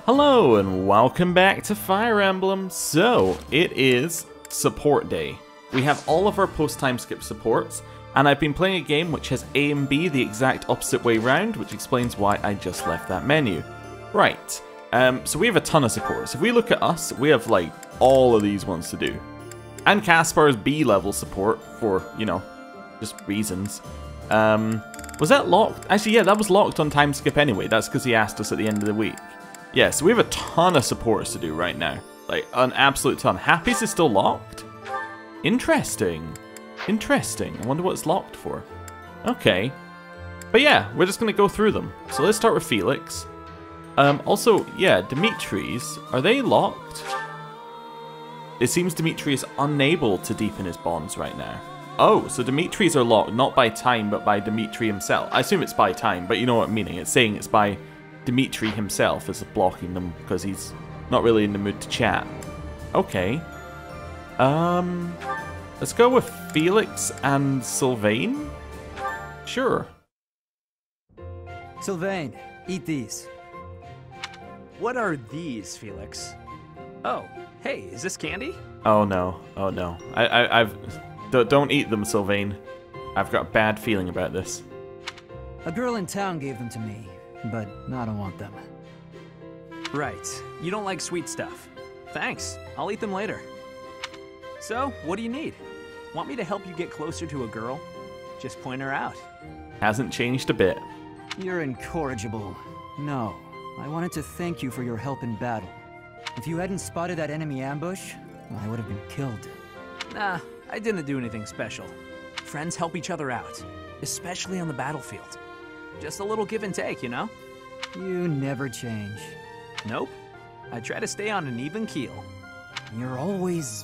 Hello and welcome back to Fire Emblem. So, it is support day. We have all of our post-time skip supports, and I've been playing a game which has A and B the exact opposite way round, which explains why I just left that menu. Right, so we have a ton of supports. If we look at us, we have like all of these ones to do. And Caspar's B-level support for, you know, just reasons. Was that locked? Actually, yeah, that was locked on time skip anyway. That's because he asked us at the end of the week. Yeah, so we have a ton of supports to do right now. Like, an absolute ton. Happy's is still locked? Interesting. Interesting. I wonder what it's locked for. Okay. But yeah, we're just going to go through them. So let's start with Felix. Also, yeah, Dimitri's, are they locked? It seems Dimitri is unable to deepen his bonds right now. Oh, so Dimitri's are locked, not by time, but by Dimitri himself. I assume it's by time, but you know what I'm meaning. It's saying it's by Dimitri himself is blocking them because he's not really in the mood to chat. Okay. Let's go with Felix and Sylvain? Sure. Sylvain, eat these. What are these, Felix? Oh, hey, is this candy? Oh no, oh no. Don't eat them, Sylvain. I've got a bad feeling about this. A girl in town gave them to me, but I don't want them. Right, you don't like sweet stuff. Thanks, I'll eat them later. So, what do you need? Want me to help you get closer to a girl? Just point her out. Hasn't changed a bit. You're incorrigible. No, I wanted to thank you for your help in battle. If you hadn't spotted that enemy ambush, I would have been killed. Nah, I didn't do anything special. Friends help each other out, especially on the battlefield. Just a little give and take, you know? You never change. Nope. I try to stay on an even keel. You're always...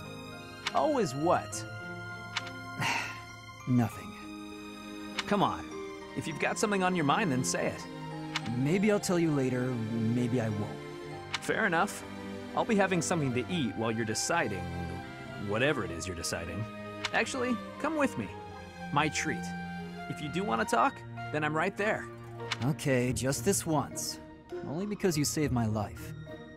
Always what? Nothing. Come on. If you've got something on your mind, then say it. Maybe I'll tell you later, maybe I won't. Fair enough. I'll be having something to eat while you're deciding... whatever it is you're deciding. Actually, come with me. My treat. If you do want to talk, then I'm right there. Okay, just this once. Only because you saved my life.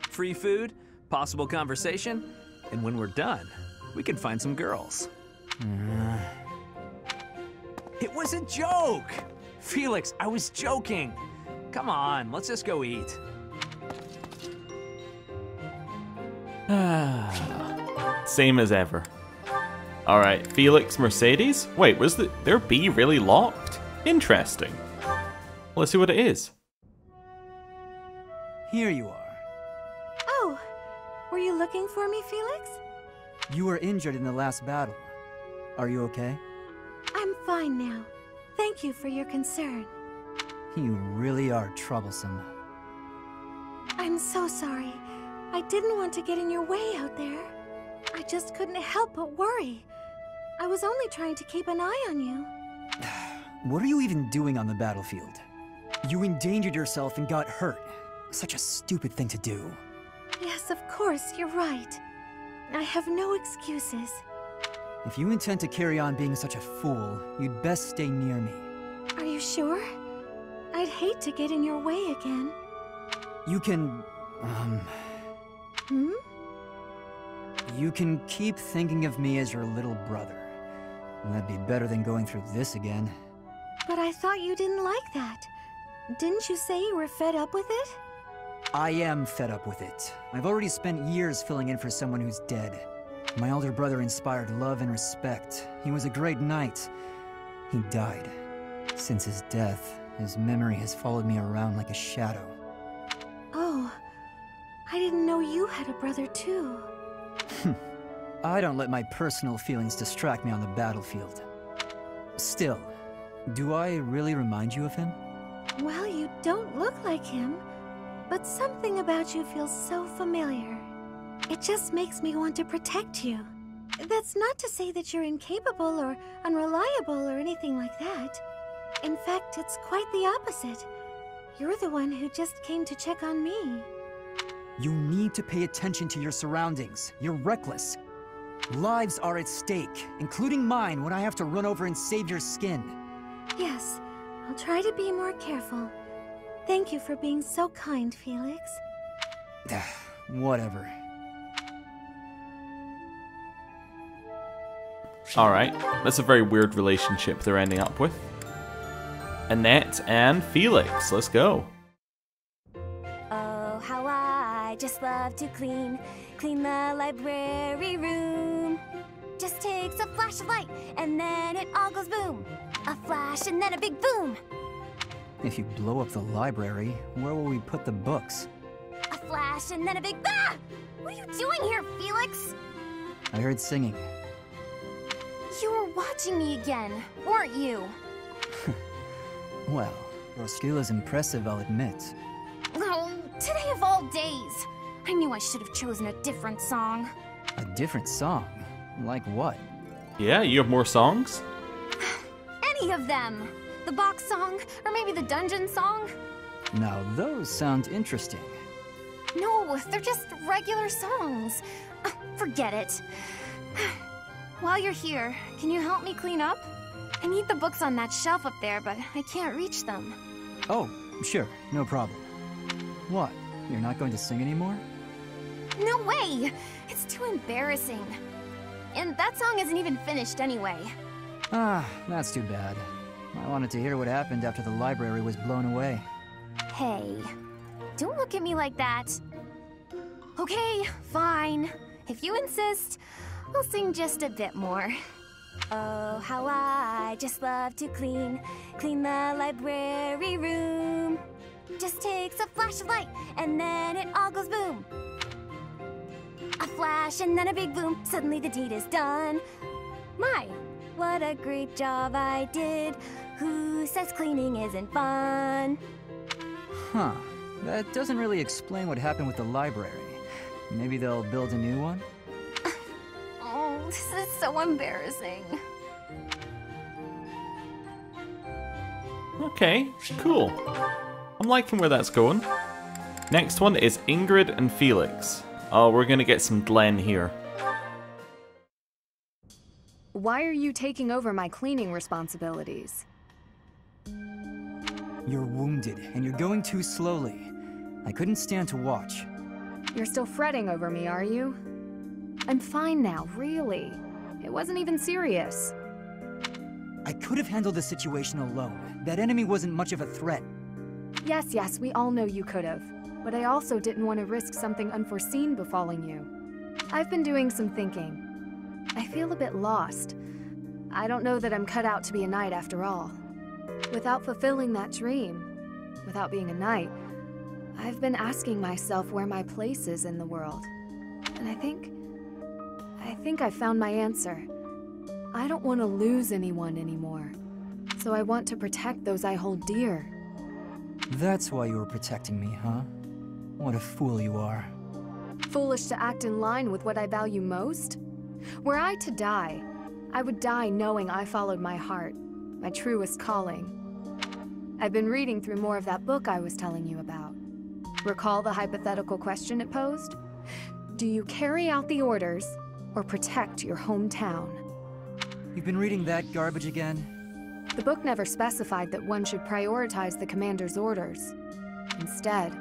Free food, possible conversation, and when we're done, we can find some girls. It was a joke! Felix, I was joking. Come on, let's just go eat. Same as ever. Alright, Felix Mercedes? Wait, was their B really locked? Interesting. Let's see what it is. Here you are. Oh, were you looking for me, Felix? You were injured in the last battle. Are you okay? I'm fine now. Thank you for your concern. You really are troublesome. I'm so sorry. I didn't want to get in your way out there. I just couldn't help but worry. I was only trying to keep an eye on you. What are you even doing on the battlefield? You endangered yourself and got hurt. Such a stupid thing to do. Yes, of course, you're right. I have no excuses. If you intend to carry on being such a fool, you'd best stay near me. Are you sure? I'd hate to get in your way again. You can... Hmm? You can keep thinking of me as your little brother. That'd be better than going through this again. But I thought you didn't like that. Didn't you say you were fed up with it? I am fed up with it. I've already spent years filling in for someone who's dead. My older brother inspired love and respect. He was a great knight. He died. Since his death, his memory has followed me around like a shadow. Oh, I didn't know you had a brother too. I don't let my personal feelings distract me on the battlefield. Still, do I really remind you of him? Well, you don't look like him, but something about you feels so familiar. It just makes me want to protect you. That's not to say that you're incapable or unreliable or anything like that. In fact, it's quite the opposite. You're the one who just came to check on me. You need to pay attention to your surroundings. You're reckless. Lives are at stake, including mine when I have to run over and save your skin. Yes, I'll try to be more careful. Thank you for being so kind, Felix. Whatever. Alright, that's a very weird relationship they're ending up with. Annette and Felix, let's go. Oh, how I just love to clean the library room. Just takes a flash of light, and then it all goes boom. A flash, and then a big boom. If you blow up the library, where will we put the books? A flash, and then a big ah! What are you doing here, Felix? I heard singing. You were watching me again, weren't you? Well, your skill is impressive, I'll admit. Oh, today of all days. I knew I should have chosen a different song. A different song? Like what? Yeah, you have more songs? Any of them. The box song, or maybe the dungeon song. Now those sound interesting. No, they're just regular songs. Forget it. While you're here, can you help me clean up? I need the books on that shelf up there, but I can't reach them. Oh, sure, no problem. What? You're not going to sing anymore? No way! It's too embarrassing. And that song isn't even finished anyway. Ah, that's too bad. I wanted to hear what happened after the library was blown away. Hey, don't look at me like that. Okay, fine. If you insist, I'll sing just a bit more. Oh, how I just love to clean the library room. Just takes a flash of light, and then it all goes boom. A flash, and then a big boom. Suddenly the deed is done. My, what a great job I did. Who says cleaning isn't fun? Huh. That doesn't really explain what happened with the library. Maybe they'll build a new one? Oh, this is so embarrassing. Okay, cool. I'm liking where that's going. Next one is Ingrid and Felix. Oh, we're gonna get some Glenn here. Why are you taking over my cleaning responsibilities? You're wounded, and you're going too slowly. I couldn't stand to watch. You're still fretting over me, are you? I'm fine now, really. It wasn't even serious. I could have handled the situation alone. That enemy wasn't much of a threat. Yes, we all know you could have. But I also didn't want to risk something unforeseen befalling you. I've been doing some thinking. I feel a bit lost. I don't know that I'm cut out to be a knight after all. Without fulfilling that dream, without being a knight, I've been asking myself where my place is in the world. And I think I found my answer. I don't want to lose anyone anymore. So I want to protect those I hold dear. That's why you were protecting me, huh? What a fool you are. Foolish to act in line with what I value most? Were I to die, I would die knowing I followed my heart, my truest calling. I've been reading through more of that book I was telling you about. Recall the hypothetical question it posed? Do you carry out the orders or protect your hometown? You've been reading that garbage again? The book never specified that one should prioritize the commander's orders. Instead,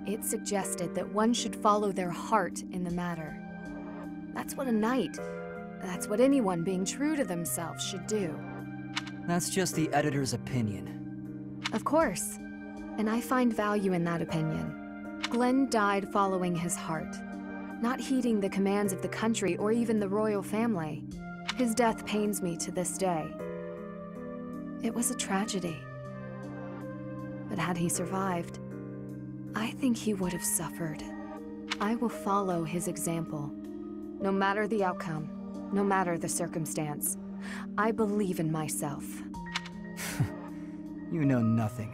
it suggested that one should follow their heart in the matter. That's what a knight, that's what anyone being true to themselves should do. That's just the editor's opinion. Of course, and I find value in that opinion. Glenn died following his heart, not heeding the commands of the country or even the royal family. His death pains me to this day. It was a tragedy. But had he survived, I think he would have suffered. I will follow his example. No matter the outcome, no matter the circumstance, I believe in myself. You know nothing.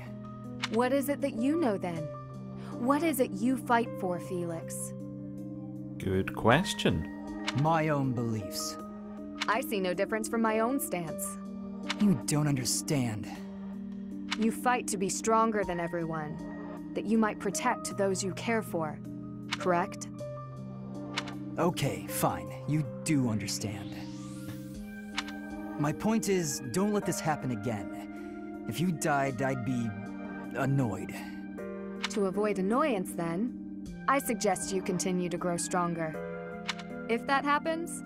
What is it that you know then? What is it you fight for, Felix? Good question. My own beliefs. I see no difference from my own stance. You don't understand. You fight to be stronger than everyone, that you might protect those you care for, correct? Okay, fine. You do understand. My point is, don't let this happen again. If you died, I'd be annoyed. To avoid annoyance, then, I suggest you continue to grow stronger. If that happens,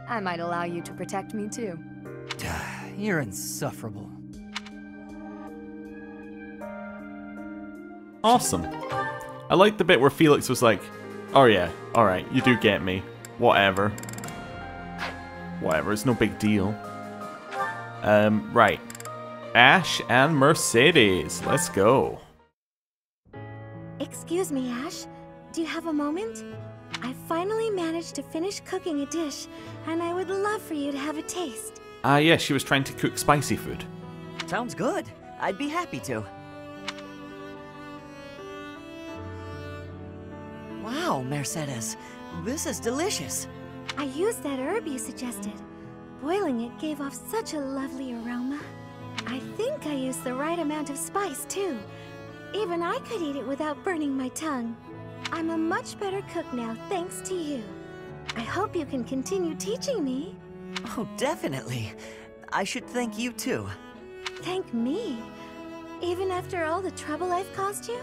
I might allow you to protect me too. You're insufferable. Awesome. I like the bit where Felix was like, oh yeah, alright, you do get me. Whatever. Whatever, it's no big deal. Right. Ash and Mercedes, let's go. Excuse me, Ash. Do you have a moment? I finally managed to finish cooking a dish, and I would love for you to have a taste. Yeah, she was trying to cook spicy food. Sounds good. I'd be happy to. Wow, Mercedes. This is delicious. I used that herb you suggested. Boiling it gave off such a lovely aroma. I think I used the right amount of spice, too. Even I could eat it without burning my tongue. I'm a much better cook now, thanks to you. I hope you can continue teaching me. Oh, definitely. I should thank you, too. Thank me? Even after all the trouble I've caused you?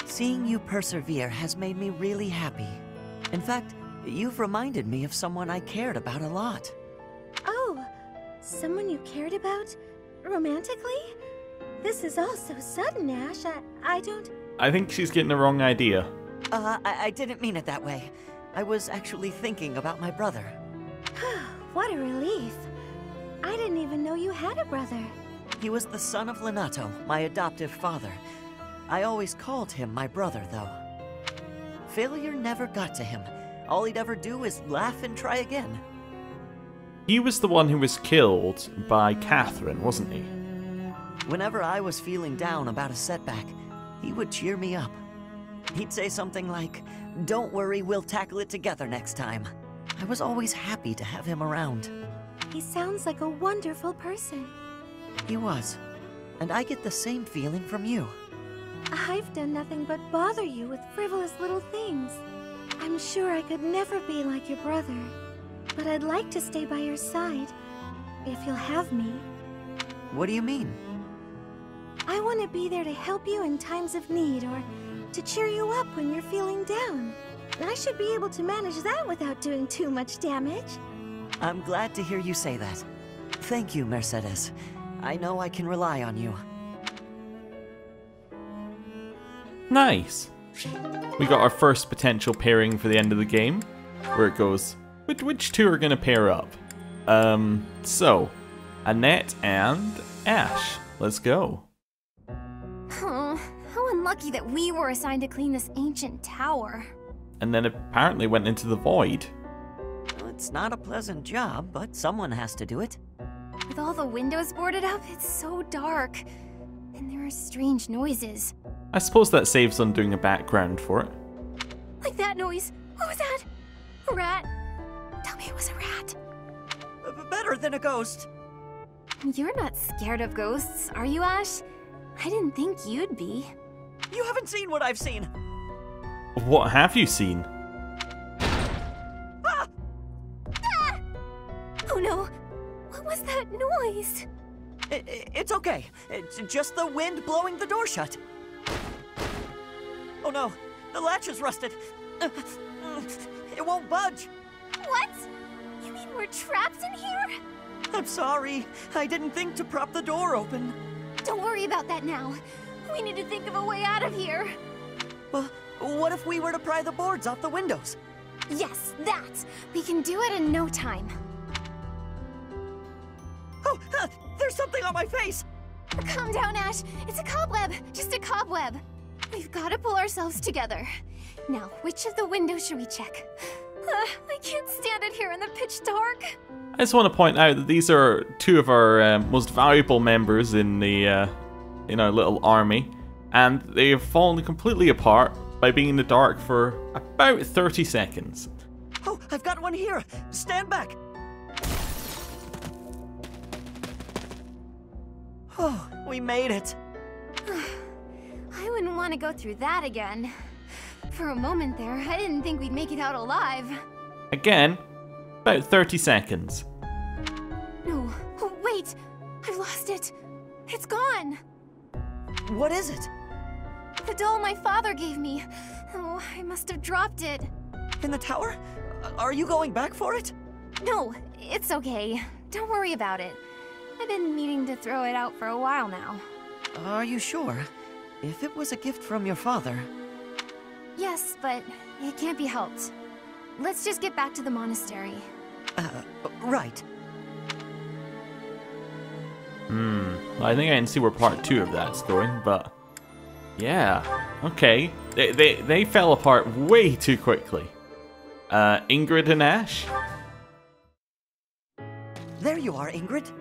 Seeing you persevere has made me really happy. In fact, you've reminded me of someone I cared about a lot. Oh, someone you cared about? Romantically? This is all so sudden, Ash. I don't... I think she's getting the wrong idea. I didn't mean it that way. I was actually thinking about my brother. What a relief. I didn't even know you had a brother. He was the son of Lenato, my adoptive father. I always called him my brother, though. Failure never got to him. All he'd ever do is laugh and try again. He was the one who was killed by Catherine, wasn't he? Whenever I was feeling down about a setback, he would cheer me up. He'd say something like, "Don't worry, we'll tackle it together next time." I was always happy to have him around. He sounds like a wonderful person. He was. And I get the same feeling from you. I've done nothing but bother you with frivolous little things. I'm sure I could never be like your brother. But I'd like to stay by your side, if you'll have me. What do you mean? I want to be there to help you in times of need, or to cheer you up when you're feeling down. I should be able to manage that without doing too much damage. I'm glad to hear you say that. Thank you, Mercedes. I know I can rely on you. Nice. We got our first potential pairing for the end of the game, where it goes, which two are going to pair up? So, Annette and Ash. Let's go. Oh, how unlucky that we were assigned to clean this ancient tower. And then apparently went into the void. Well, it's not a pleasant job, but someone has to do it. With all the windows boarded up, it's so dark. And there are strange noises. I suppose that saves on doing a background for it. Like that noise. What was that? A rat? Tell me it was a rat. Better than a ghost. You're not scared of ghosts, are you, Ash? I didn't think you'd be. You haven't seen what I've seen. What have you seen? Ah! Ah! Oh no! What was that noise? It's okay. It's just the wind blowing the door shut. Oh no, the latch is rusted. It won't budge. What? You mean we're trapped in here? I'm sorry. I didn't think to prop the door open. Don't worry about that now. We need to think of a way out of here. Well, what if we were to pry the boards off the windows? Yes, that! We can do it in no time. Oh, there's something on my face! Calm down, Ash. It's a cobweb. Just a cobweb. We've got to pull ourselves together. Now, which of the windows should we check? I can't stand it here in the pitch dark. I just want to point out that these are two of our most valuable members in the in our little army, and they have fallen completely apart by being in the dark for about 30 seconds. Oh, I've got one here. Stand back. Oh, we made it. I wouldn't want to go through that again. For a moment there, I didn't think we'd make it out alive. Again, about 30 seconds. No, oh, wait! I've lost it. It's gone. What is it? The doll my father gave me. Oh, I must have dropped it. In the tower? Are you going back for it? No, it's okay. Don't worry about it. I've been meaning to throw it out for a while now. Are you sure? If it was a gift from your father... Yes, but it can't be helped. Let's just get back to the monastery. Right. I think I can see where part 2 of that's going, but... Yeah, okay. They fell apart way too quickly. Ingrid and Ash? There you are, Ingrid.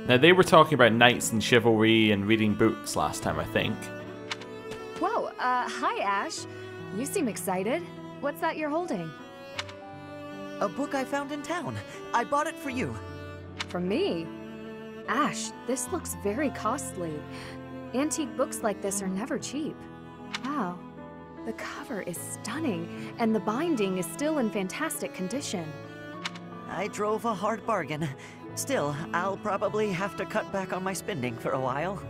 Now, they were talking about knights and chivalry and reading books last time, I think. Whoa, hi Ash. You seem excited. What's that you're holding? A book I found in town. I bought it for you. For me? Ash, this looks very costly. Antique books like this are never cheap. Wow, the cover is stunning, and the binding is still in fantastic condition. I drove a hard bargain. Still, I'll probably have to cut back on my spending for a while.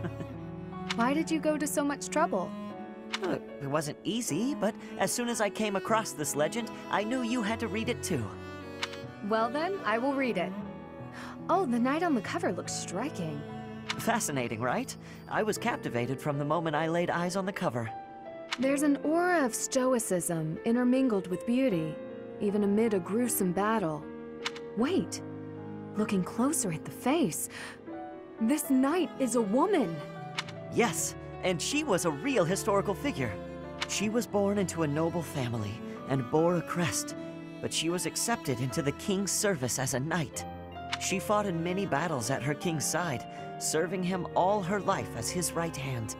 Why did you go to so much trouble? It wasn't easy, but as soon as I came across this legend, I knew you had to read it too. Well then, I will read it. Oh, the knight on the cover looks striking. Fascinating, right? I was captivated from the moment I laid eyes on the cover. There's an aura of stoicism intermingled with beauty, even amid a gruesome battle. Wait, looking closer at the face, this knight is a woman. Yes, and she was a real historical figure. She was born into a noble family and bore a crest, but she was accepted into the king's service as a knight. She fought in many battles at her king's side, serving him all her life as his right hand.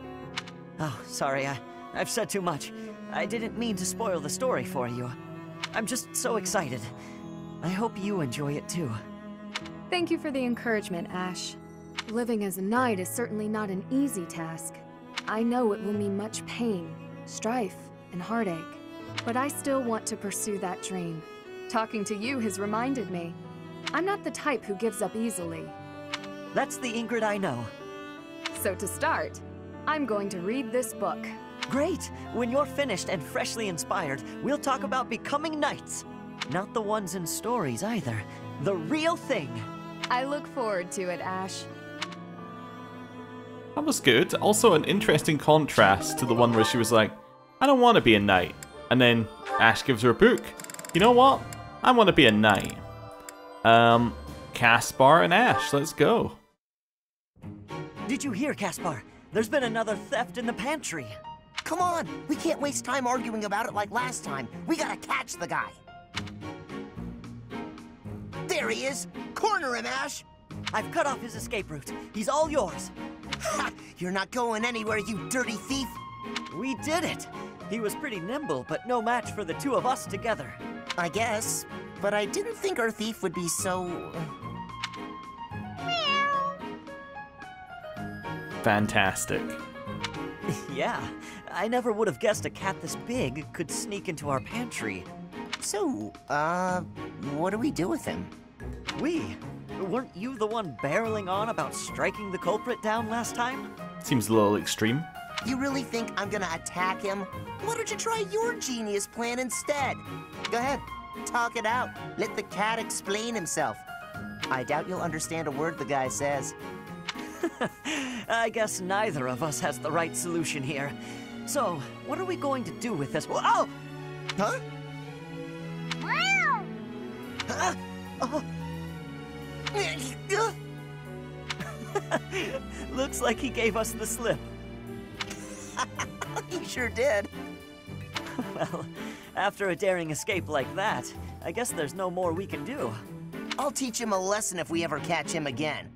Oh, sorry, I've said too much. I didn't mean to spoil the story for you. I'm just so excited. I hope you enjoy it too. Thank you for the encouragement, Ash. Living as a knight is certainly not an easy task. I know it will mean much pain, strife, and heartache. But I still want to pursue that dream. Talking to you has reminded me. I'm not the type who gives up easily. That's the Ingrid I know. So to start, I'm going to read this book. Great! When you're finished and freshly inspired, we'll talk about becoming knights. Not the ones in stories either. The real thing. I look forward to it, Ash. That was good. Also an interesting contrast to the one where she was like, I don't want to be a knight. And then Ash gives her a book. You know what? I want to be a knight. Caspar and Ash, let's go. Did you hear, Caspar? There's been another theft in the pantry. Come on, we can't waste time arguing about it like last time. We gotta catch the guy. There he is! Corner him, Ash! I've cut off his escape route. He's all yours. Ha! You're not going anywhere, you dirty thief! We did it! He was pretty nimble, but no match for the two of us together. I guess, but I didn't think our thief would be so... Fantastic. Yeah, I never would have guessed a cat this big could sneak into our pantry. So, what do we do with him? Weren't you the one barreling on about striking the culprit down last time? Seems a little extreme. You really think I'm gonna attack him? Why don't you try your genius plan instead? Go ahead, talk it out. Let the cat explain himself. I doubt you'll understand a word the guy says. I guess neither of us has the right solution here. So, what are we going to do with this? Oh! Huh? Huh? Oh. Looks like he gave us the slip. He sure did. Well, after a daring escape like that, I guess there's no more we can do. I'll teach him a lesson if we ever catch him again.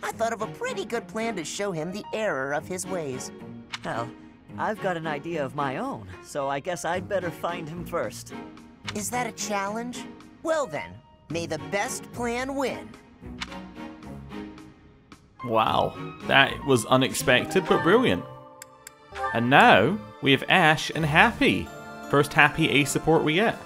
I thought of a pretty good plan to show him the error of his ways. Well, I've got an idea of my own, so I guess I'd better find him first. Is that a challenge? Well then, may the best plan win. Wow, that was unexpected but brilliant. And now we have Ash and Happy. First Happy A support we get.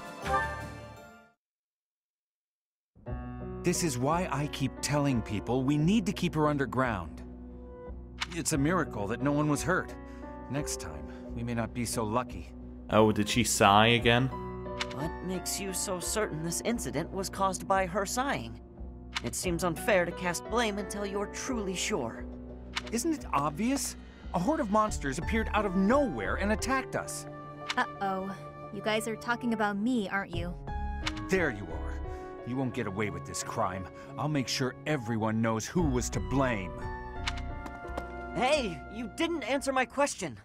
This is why I keep telling people we need to keep her underground. It's a miracle that no one was hurt. Next time, we may not be so lucky. Oh, did she sigh again? What makes you so certain this incident was caused by her sighing? It seems unfair to cast blame until you're truly sure. Isn't it obvious? A horde of monsters appeared out of nowhere and attacked us. Uh-oh. You guys are talking about me, aren't you? There you are. You won't get away with this crime. I'll make sure everyone knows who was to blame. Hey, you didn't answer my question.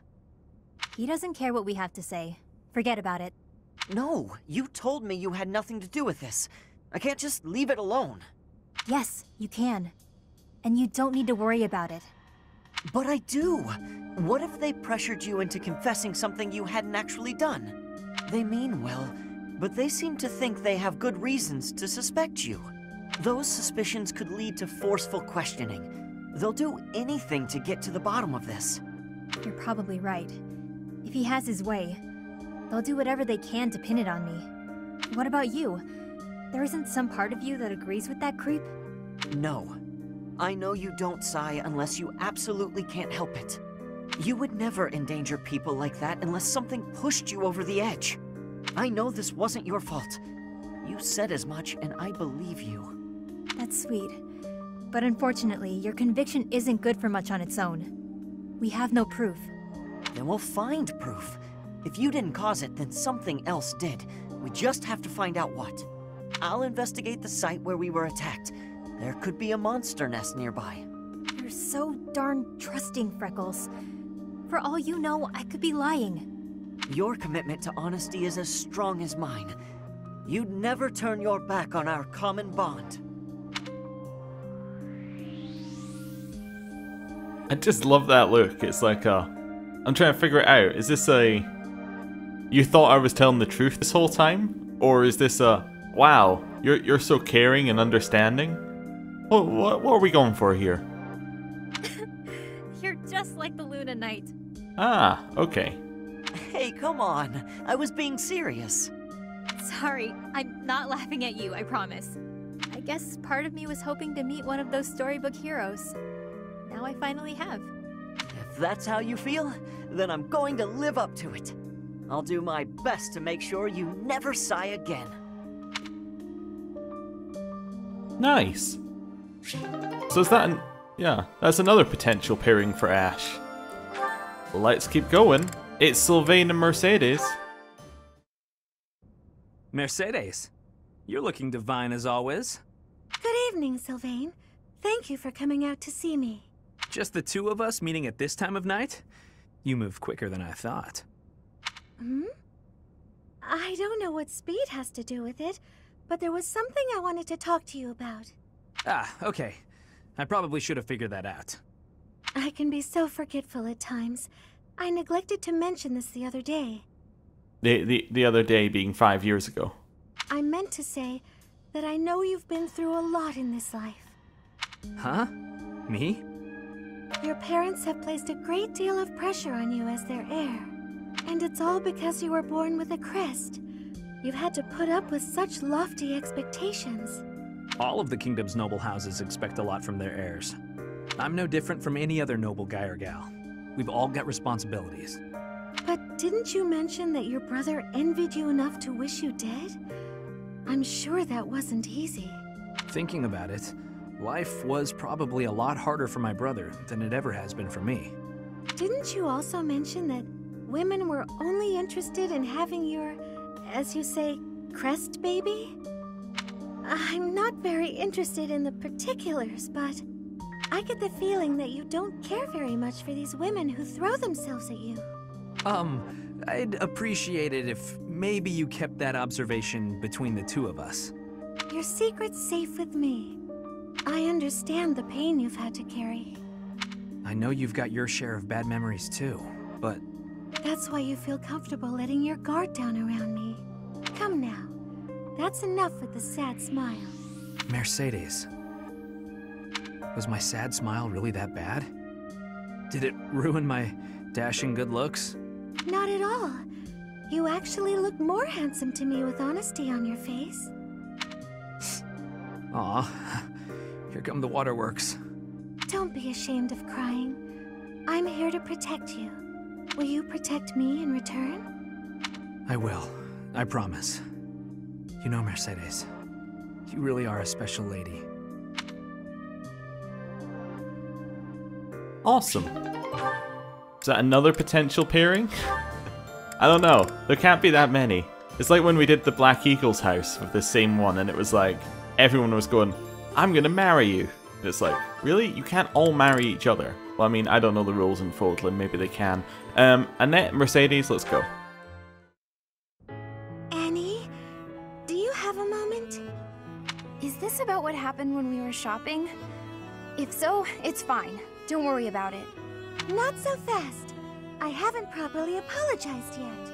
He doesn't care what we have to say. Forget about it. No, you told me you had nothing to do with this. I can't just leave it alone. Yes, you can. And you don't need to worry about it. But I do. What if they pressured you into confessing something you hadn't actually done? They mean well, but they seem to think they have good reasons to suspect you. Those suspicions could lead to forceful questioning. They'll do anything to get to the bottom of this. You're probably right. If he has his way, they'll do whatever they can to pin it on me. What about you? There isn't some part of you that agrees with that creep? No. I know you don't sigh unless you absolutely can't help it. You would never endanger people like that unless something pushed you over the edge. I know this wasn't your fault. You said as much, and I believe you. That's sweet. But unfortunately, your conviction isn't good for much on its own. We have no proof. Then we'll find proof. If you didn't cause it, then something else did. We just have to find out what. I'll investigate the site where we were attacked. There could be a monster nest nearby. You're so darn trusting, Freckles. For all you know, I could be lying. Your commitment to honesty is as strong as mine. You'd never turn your back on our common bond. I just love that look. It's like I'm trying to figure it out. Is this a... You thought I was telling the truth this whole time? Or is this a... Wow, you're so caring and understanding? What are we going for here? You're just like the Luna Knight. Ah, okay. Hey, come on. I was being serious. Sorry, I'm not laughing at you, I promise. I guess part of me was hoping to meet one of those storybook heroes. Now I finally have. If that's how you feel, then I'm going to live up to it. I'll do my best to make sure you never sigh again. Nice. So is that yeah, that's another potential pairing for Ash. Let's keep going. It's Sylvain the Mercedes. Mercedes, you're looking divine as always. Good evening, Sylvain. Thank you for coming out to see me. Just the two of us meeting at this time of night? You move quicker than I thought. I don't know what speed has to do with it, but there was something I wanted to talk to you about. Ah, okay. I probably should have figured that out. I can be so forgetful at times. I neglected to mention this the other day. The other day being 5 years ago. I meant to say that I know you've been through a lot in this life. Huh? Me? Your parents have placed a great deal of pressure on you as their heir. And it's all because you were born with a crest. You've had to put up with such lofty expectations. All of the kingdom's noble houses expect a lot from their heirs. I'm no different from any other noble guy or gal. We've all got responsibilities. But didn't you mention that your brother envied you enough to wish you dead? I'm sure that wasn't easy. Thinking about it, life was probably a lot harder for my brother than it ever has been for me. Didn't you also mention that women were only interested in having your, as you say, crest baby? I'm not very interested in the particulars, but I get the feeling that you don't care very much for these women who throw themselves at you. I'd appreciate it if maybe you kept that observation between the two of us. Your secret's safe with me. I understand the pain you've had to carry. I know you've got your share of bad memories too, but... That's why you feel comfortable letting your guard down around me. Come now. That's enough with the sad smile. Mercedes. Was my sad smile really that bad? Did it ruin my dashing good looks? Not at all. You actually look more handsome to me with honesty on your face. Aw, here come the waterworks. Don't be ashamed of crying. I'm here to protect you. Will you protect me in return? I will. I promise. You know, Mercedes, you really are a special lady. Awesome. Is that another potential pairing? I don't know. There can't be that many. It's like when we did the Black Eagle's house with the same one, and it was like, everyone was going, I'm gonna marry you. And it's like, really? You can't all marry each other. Well, I mean, I don't know the rules in Fódlan. Maybe they can. Annette, Mercedes, let's go. Annie, do you have a moment? Is this about what happened when we were shopping? If so, it's fine. Don't worry about it. Not so fast. I haven't properly apologized yet.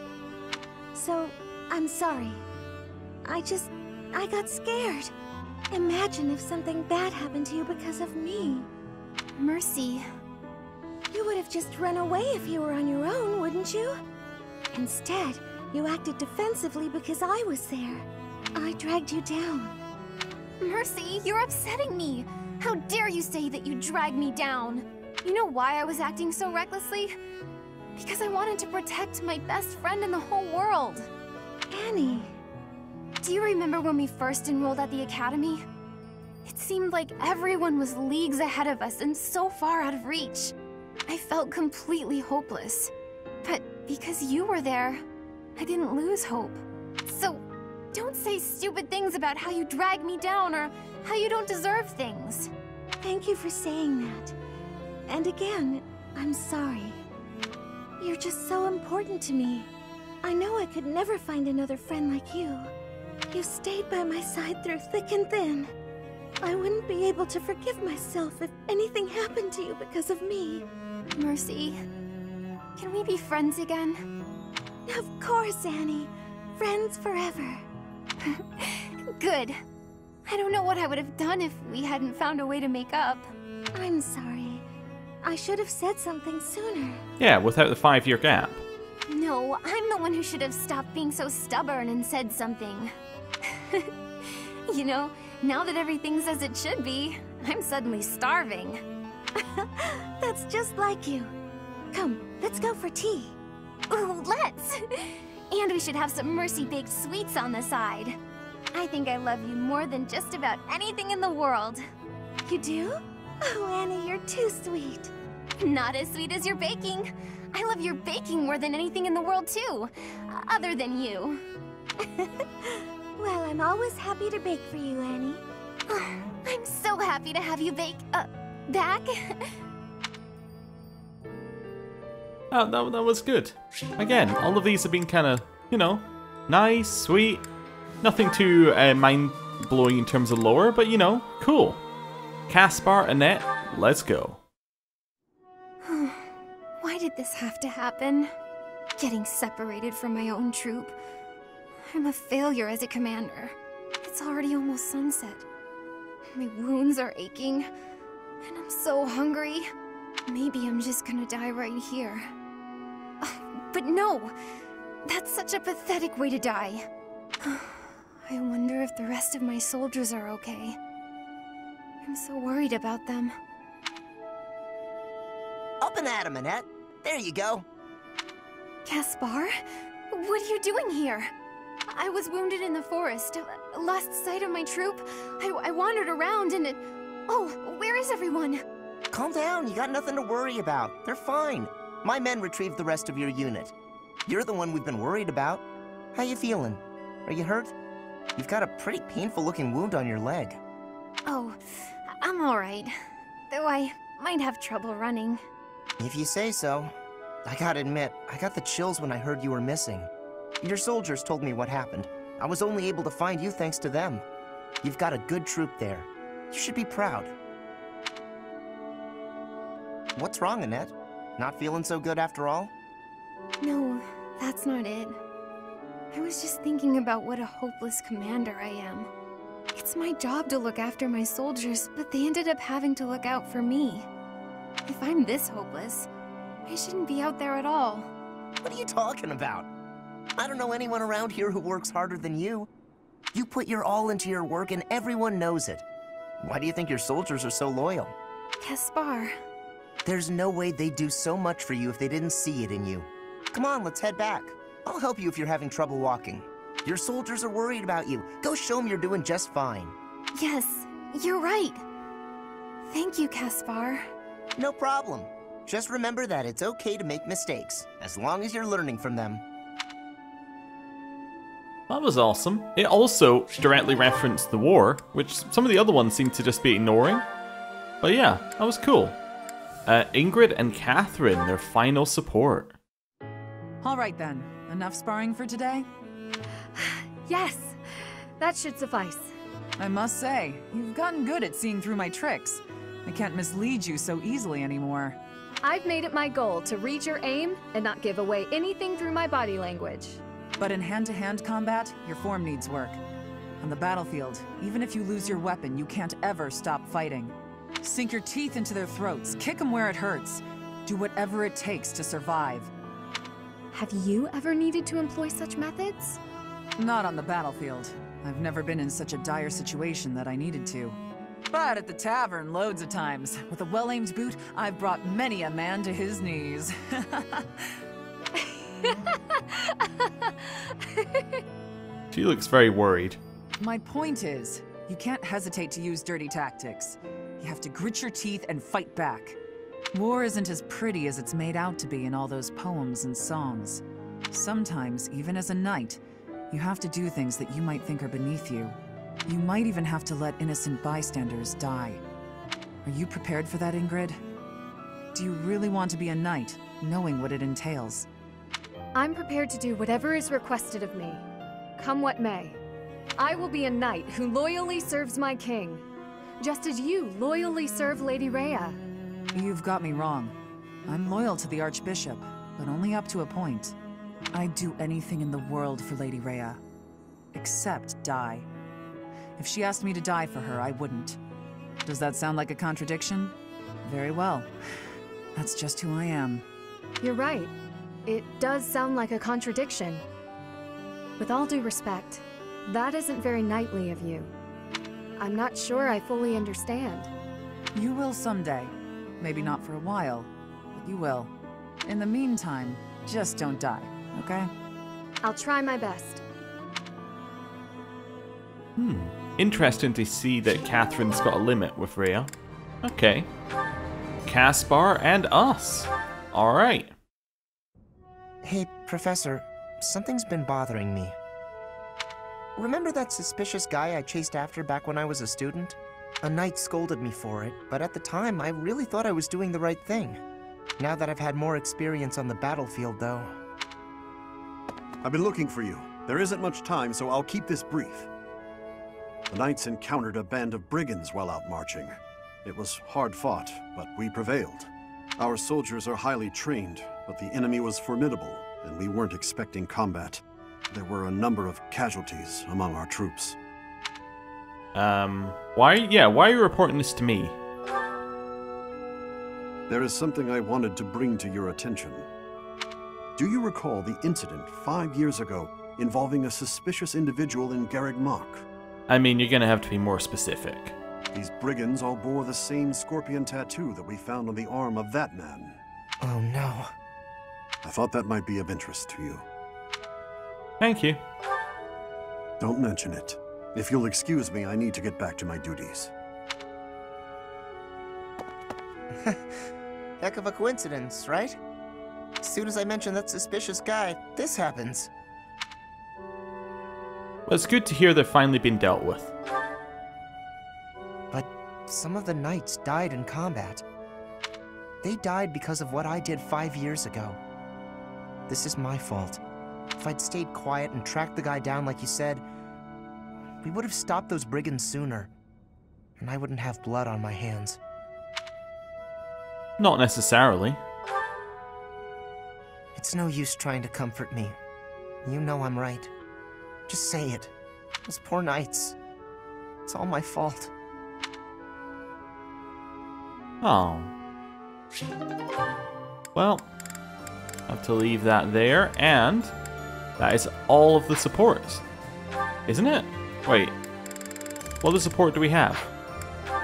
So, I'm sorry. I got scared. Imagine if something bad happened to you because of me. Mercy. You would have just run away if you were on your own, wouldn't you? Instead, you acted defensively because I was there. I dragged you down. Mercy, you're upsetting me. How dare you say that you dragged me down? You know why I was acting so recklessly? Because I wanted to protect my best friend in the whole world. Annie. Do you remember when we first enrolled at the academy? It seemed like everyone was leagues ahead of us and so far out of reach. I felt completely hopeless. But because you were there, I didn't lose hope. So, don't say stupid things about how you dragged me down or how you don't deserve things. Thank you for saying that. And again, I'm sorry. You're just so important to me. I know I could never find another friend like you. You stayed by my side through thick and thin. I wouldn't be able to forgive myself if anything happened to you because of me. Mercy, can we be friends again? Of course, Annie. Friends forever. Good. I don't know what I would have done if we hadn't found a way to make up. I'm sorry. I should have said something sooner. Yeah, without the 5-year gap. No, I'm the one who should have stopped being so stubborn and said something. You know, now that everything's as it should be, I'm suddenly starving. That's just like you. Come, let's go for tea. Ooh, let's! And we should have some Mercy-baked sweets on the side. I think I love you more than just about anything in the world. You do? Oh, Annie, you're too sweet. Not as sweet as your baking. I love your baking more than anything in the world, too. Other than you. Well, I'm always happy to bake for you, Annie. I'm so happy to have you bake, back. Oh, that was good. Again, all of these have been kind of, you know, nice, sweet. Nothing too mind-blowing in terms of lore, but, you know, cool. Caspar, Annette, let's go. Why did this have to happen? Getting separated from my own troop. I'm a failure as a commander. It's already almost sunset. My wounds are aching, and I'm so hungry. Maybe I'm just gonna die right here. But no! That's such a pathetic way to die. I wonder if the rest of my soldiers are okay. I'm so worried about them. Up and at 'em, Annette. There you go. Caspar? What are you doing here? I was wounded in the forest, lost sight of my troop. I wandered around and it... Oh, where is everyone? Calm down, you got nothing to worry about. They're fine. My men retrieved the rest of your unit. You're the one we've been worried about. How you feeling? Are you hurt? You've got a pretty painful-looking wound on your leg. Oh, I'm alright. Though I might have trouble running. If you say so. I gotta admit, I got the chills when I heard you were missing. Your soldiers told me what happened. I was only able to find you thanks to them. You've got a good troop there. You should be proud. What's wrong, Annette? Not feeling so good after all? No, that's not it. I was just thinking about what a hopeless commander I am. It's my job to look after my soldiers, but they ended up having to look out for me. If I'm this hopeless, I shouldn't be out there at all. What are you talking about? I don't know anyone around here who works harder than you. You put your all into your work and everyone knows it. Why do you think your soldiers are so loyal? Caspar, There's no way they'd do so much for you if they didn't see it in you. Come on, let's head back. I'll help you if you're having trouble walking. Your soldiers are worried about you. Go show them you're doing just fine. Yes, you're right. Thank you, Caspar. No problem. Just remember that it's okay to make mistakes, as long as you're learning from them. That was awesome. It also directly referenced the war, which some of the other ones seem to just be ignoring. But yeah, that was cool. Ingrid and Catherine, their final support. Alright then, enough sparring for today? Yes, that should suffice. I must say, you've gotten good at seeing through my tricks. I can't mislead you so easily anymore. I've made it my goal to read your aim and not give away anything through my body language. But in hand-to-hand combat, your form needs work. On the battlefield, even if you lose your weapon, you can't ever stop fighting. Sink your teeth into their throats, kick them where it hurts. Do whatever it takes to survive. Have you ever needed to employ such methods? Not on the battlefield. I've never been in such a dire situation that I needed to. But at the tavern, loads of times. With a well-aimed boot, I've brought many a man to his knees. She looks very worried. My point is, you can't hesitate to use dirty tactics. You have to grit your teeth and fight back. War isn't as pretty as it's made out to be in all those poems and songs. Sometimes, even as a knight, you have to do things that you might think are beneath you. You might even have to let innocent bystanders die. Are you prepared for that, Ingrid? Do you really want to be a knight, knowing what it entails? I'm prepared to do whatever is requested of me, come what may. I will be a knight who loyally serves my king, just as you loyally serve Lady Rhea. You've got me wrong. I'm loyal to the Archbishop, but only up to a point. I'd do anything in the world for Lady Rhea, except die. If she asked me to die for her, I wouldn't. Does that sound like a contradiction? Very well. That's just who I am. You're right. It does sound like a contradiction. With all due respect, that isn't very knightly of you. I'm not sure I fully understand. You will someday. Maybe not for a while, but you will. In the meantime, just don't die, okay? I'll try my best. Interesting to see that Catherine's got a limit with Rhea. Okay. Caspar and us. Alright. Hey, Professor, something's been bothering me. Remember that suspicious guy I chased after back when I was a student? A knight scolded me for it, but at the time I really thought I was doing the right thing. Now that I've had more experience on the battlefield, though... I've been looking for you. There isn't much time, so I'll keep this brief. The knights encountered a band of brigands while out marching. It was hard fought, but we prevailed. Our soldiers are highly trained, but the enemy was formidable, and we weren't expecting combat. There were a number of casualties among our troops. Why are you reporting this to me? There is something I wanted to bring to your attention. Do you recall the incident 5 years ago involving a suspicious individual in Garreg Mach? I mean, you're gonna have to be more specific. These brigands all bore the same scorpion tattoo that we found on the arm of that man. Oh no. I thought that might be of interest to you. Thank you. Don't mention it. If you'll excuse me, I need to get back to my duties. Heck of a coincidence, right? As soon as I mention that suspicious guy, this happens. Well, it's good to hear they've finally been dealt with. But some of the knights died in combat. They died because of what I did 5 years ago. This is my fault. If I'd stayed quiet and tracked the guy down like you said, we would have stopped those brigands sooner. And I wouldn't have blood on my hands. Not necessarily. It's no use trying to comfort me. You know I'm right. Just say it. Those poor knights. It's all my fault. Oh. Well, I have to leave that there, and that is all of the supports. Isn't it? Wait. What other support do we have?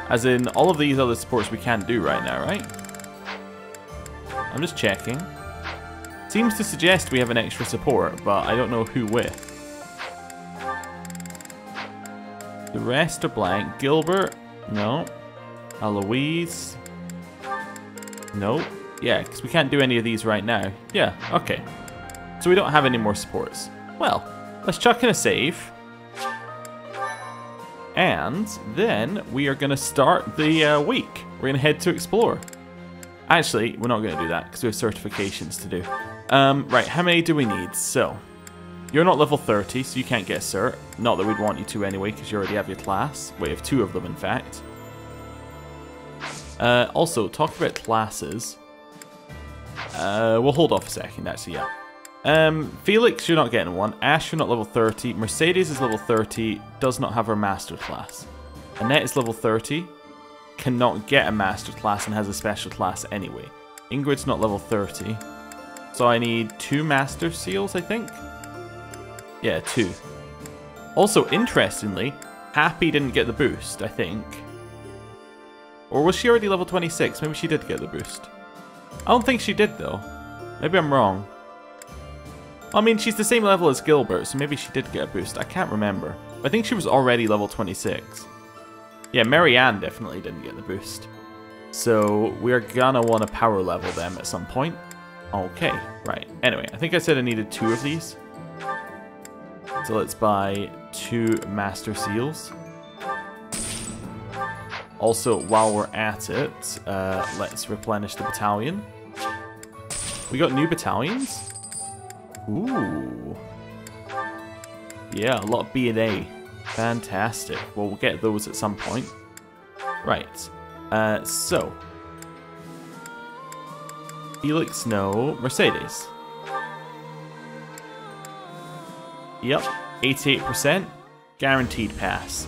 As in, all of these other supports we can't do right now, right? I'm just checking. Seems to suggest we have an extra support, but I don't know who with. The rest are blank. Gilbert? No. Eloise? No. Yeah, because we can't do any of these right now. Yeah, okay. So we don't have any more supports. Well, let's chuck in a save. And then we are going to start the week. We're going to head to explore. Actually, we're not going to do that because we have certifications to do. Right, how many do we need? So, you're not level 30, so you can't get a cert. Not that we'd want you to anyway, because you already have your class. We have 2 of them, in fact. Also, talk about classes. We'll hold off a second, actually, yeah. Felix, you're not getting one. Ash, you're not level 30. Mercedes is level 30, does not have her master class. Annette is level 30, cannot get a master class and has a special class anyway. Ingrid's not level 30. So I need 2 master seals, I think? Yeah, 2. Also, interestingly, Happy didn't get the boost, I think. Or was she already level 26? Maybe she did get the boost. I don't think she did, though. Maybe I'm wrong. I mean, she's the same level as Gilbert, so maybe she did get a boost. I can't remember. I think she was already level 26. Yeah, Marianne definitely didn't get the boost. So we're gonna want to power level them at some point. Okay, right. Anyway, I think I said I needed 2 of these. So let's buy 2 master seals. Also, while we're at it, let's replenish the battalion. We got new battalions? Ooh. Yeah, a lot of B and A. Fantastic. Well, we'll get those at some point. Right. So. Felix, no. Mercedes. Yep. 88%. Guaranteed pass.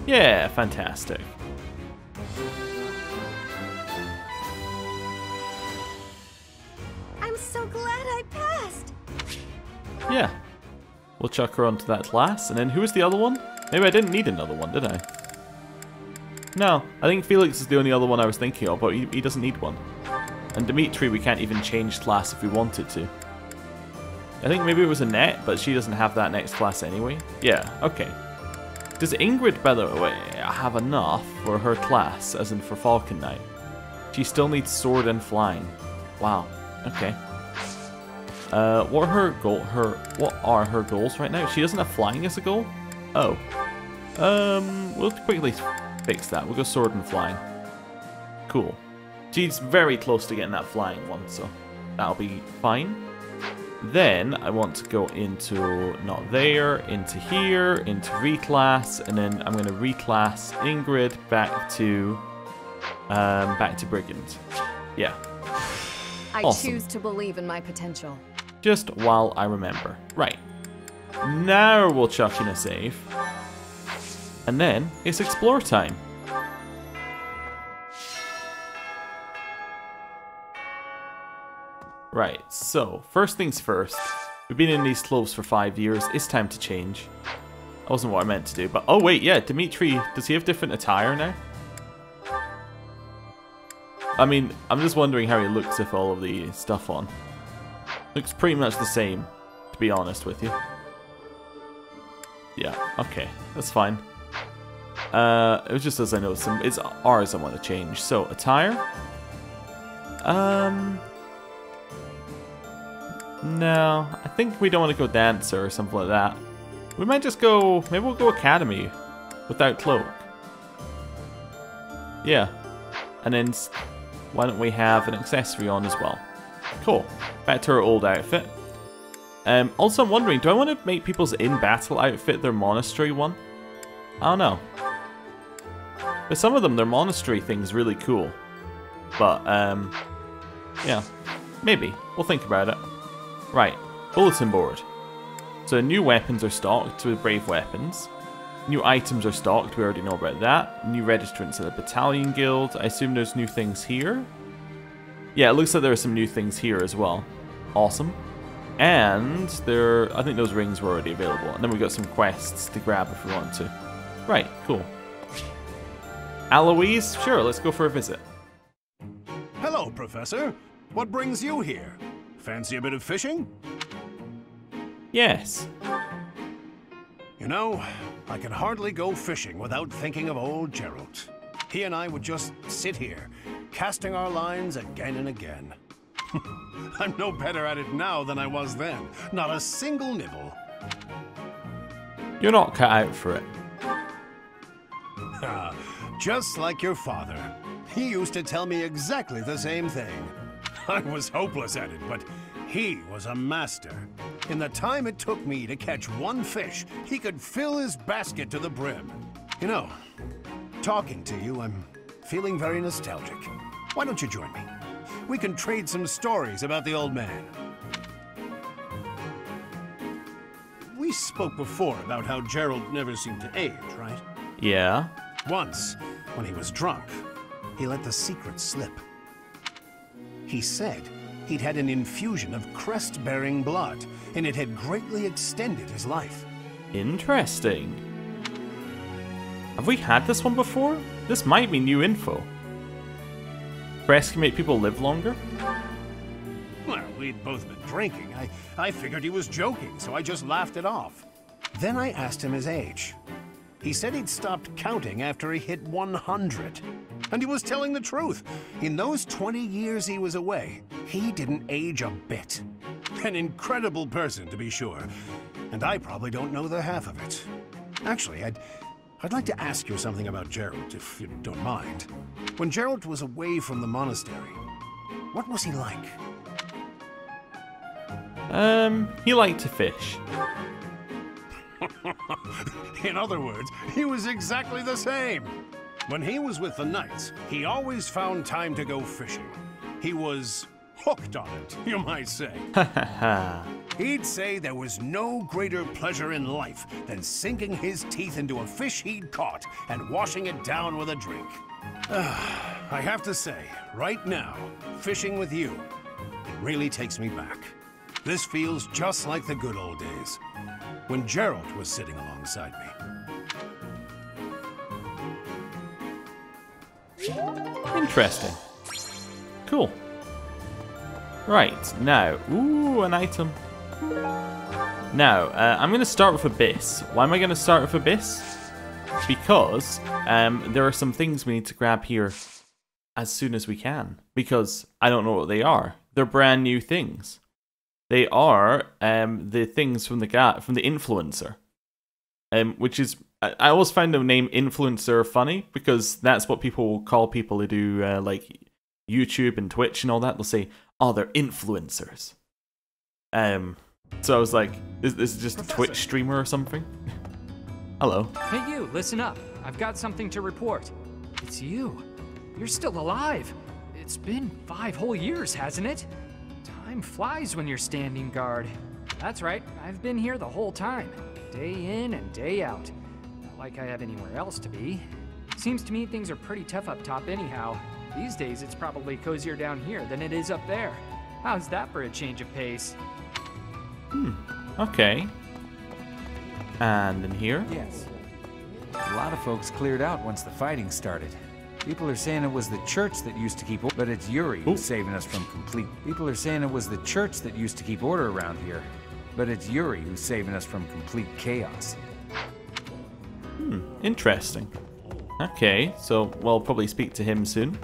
Yeah, fantastic. I'm so glad I passed. Yeah. We'll chuck her onto that class. And then who was the other one? Maybe I didn't need another one, did I? No, I think Felix is the only other one I was thinking of, but he doesn't need one. And Dimitri, we can't even change class if we wanted to. I think maybe it was Annette, but she doesn't have that next class anyway. Yeah, okay. Does Ingrid, by the way, have enough for her class, as in for Falcon Knight? She still needs sword and flying. Wow, okay. What are her goals right now? She doesn't have flying as a goal? Oh. We'll quickly fix that. We'll go sword and flying. Cool. She's very close to getting that flying one, so that'll be fine. Then I want to go into not there, into here, into reclass, and then I'm going to reclass Ingrid back to Brigand. Yeah. I Awesome. choose to believe in my potential. Just while I remember. Right. Now we'll chuck in a save. And then it's explore time. Right, so first things first. We've been in these clothes for 5 years. It's time to change. That wasn't what I meant to do, but oh wait, yeah, Dimitri, does he have different attire now? I mean, I'm just wondering how he looks with all of the stuff on. Looks pretty much the same, to be honest with you. Yeah, okay, that's fine. It was just as I noticed him. It's ours I want to change. So, attire? No, I think we don't want to go dancer or something like that. We might just go, maybe we'll go academy without cloak. Yeah, and then why don't we have an accessory on as well? Cool, back to our old outfit. Also, I'm wondering, do I want to make people's in-battle outfit their monastery one? I don't know. But some of them, their monastery thing's really cool. But, yeah, maybe. We'll think about it. Right, Bulletin Board. So new weapons are stocked with brave weapons. New items are stocked, we already know about that. New registrants at the Battalion Guild. I assume there's new things here? Yeah, it looks like there are some new things here as well. Awesome. And I think those rings were already available. And then we got some quests to grab if we want to. Right, cool. Aloise? Sure, let's go for a visit. Hello, Professor. What brings you here? Fancy a bit of fishing? Yes. You know, I can hardly go fishing without thinking of old Gerald. He and I would just sit here, casting our lines again and again. I'm no better at it now than I was then. Not a single nibble. You're not cut out for it. Just like your father. He used to tell me exactly the same thing. I was hopeless at it, but he was a master. In the time it took me to catch one fish, he could fill his basket to the brim. You know, talking to you, I'm feeling very nostalgic. Why don't you join me? We can trade some stories about the old man. We spoke before about how Gerald never seemed to age, right? Yeah. Once, when he was drunk, he let the secret slip. He said he'd had an infusion of crest-bearing blood, and it had greatly extended his life. Interesting. Have we had this one before? This might be new info. Crest can make people live longer? Well, we'd both been drinking. I figured he was joking, so I just laughed it off. Then I asked him his age. He said he'd stopped counting after he hit 100. And he was telling the truth. In those 20 years he was away, he didn't age a bit. An incredible person, to be sure. And I probably don't know the half of it. Actually, I'd like to ask you something about Gerald, if you don't mind. When Gerald was away from the monastery, what was he like? He liked to fish. In other words, he was exactly the same. When he was with the knights, he always found time to go fishing. He was hooked on it, you might say. He'd say there was no greater pleasure in life than sinking his teeth into a fish he'd caught and washing it down with a drink. I have to say, right now, fishing with you, it really takes me back. This feels just like the good old days, when Gerald was sitting alongside me. Interesting. Cool. Right, now, ooh, an item. Now, I'm going to start with Abyss. Why am I going to start with Abyss? Because there are some things we need to grab here as soon as we can. Because I don't know what they are. They're brand new things. They are the things from the influencer. Which is, I always find the name influencer funny, because that's what people will call people who do like YouTube and Twitch and all that. They'll say, oh, they're influencers. So I was like, this is just a Twitch streamer or something? Hello. Hey you, listen up. I've got something to report. It's you. You're still alive. It's been 5 whole years, hasn't it? Time flies when you're standing guard. That's right, I've been here the whole time. Day in and day out. Not like I have anywhere else to be. Seems to me things are pretty tough up top anyhow. These days it's probably cozier down here than it is up there. How's that for a change of pace? Okay. And in here? Yes. A lot of folks cleared out once the fighting started. People are saying it was the church that used to keep order, but it's Yuri who's saving us from complete. People are saying it was the church that used to keep order around here, but it's Yuri who's saving us from complete chaos. Interesting. Okay, so we'll probably speak to him soon.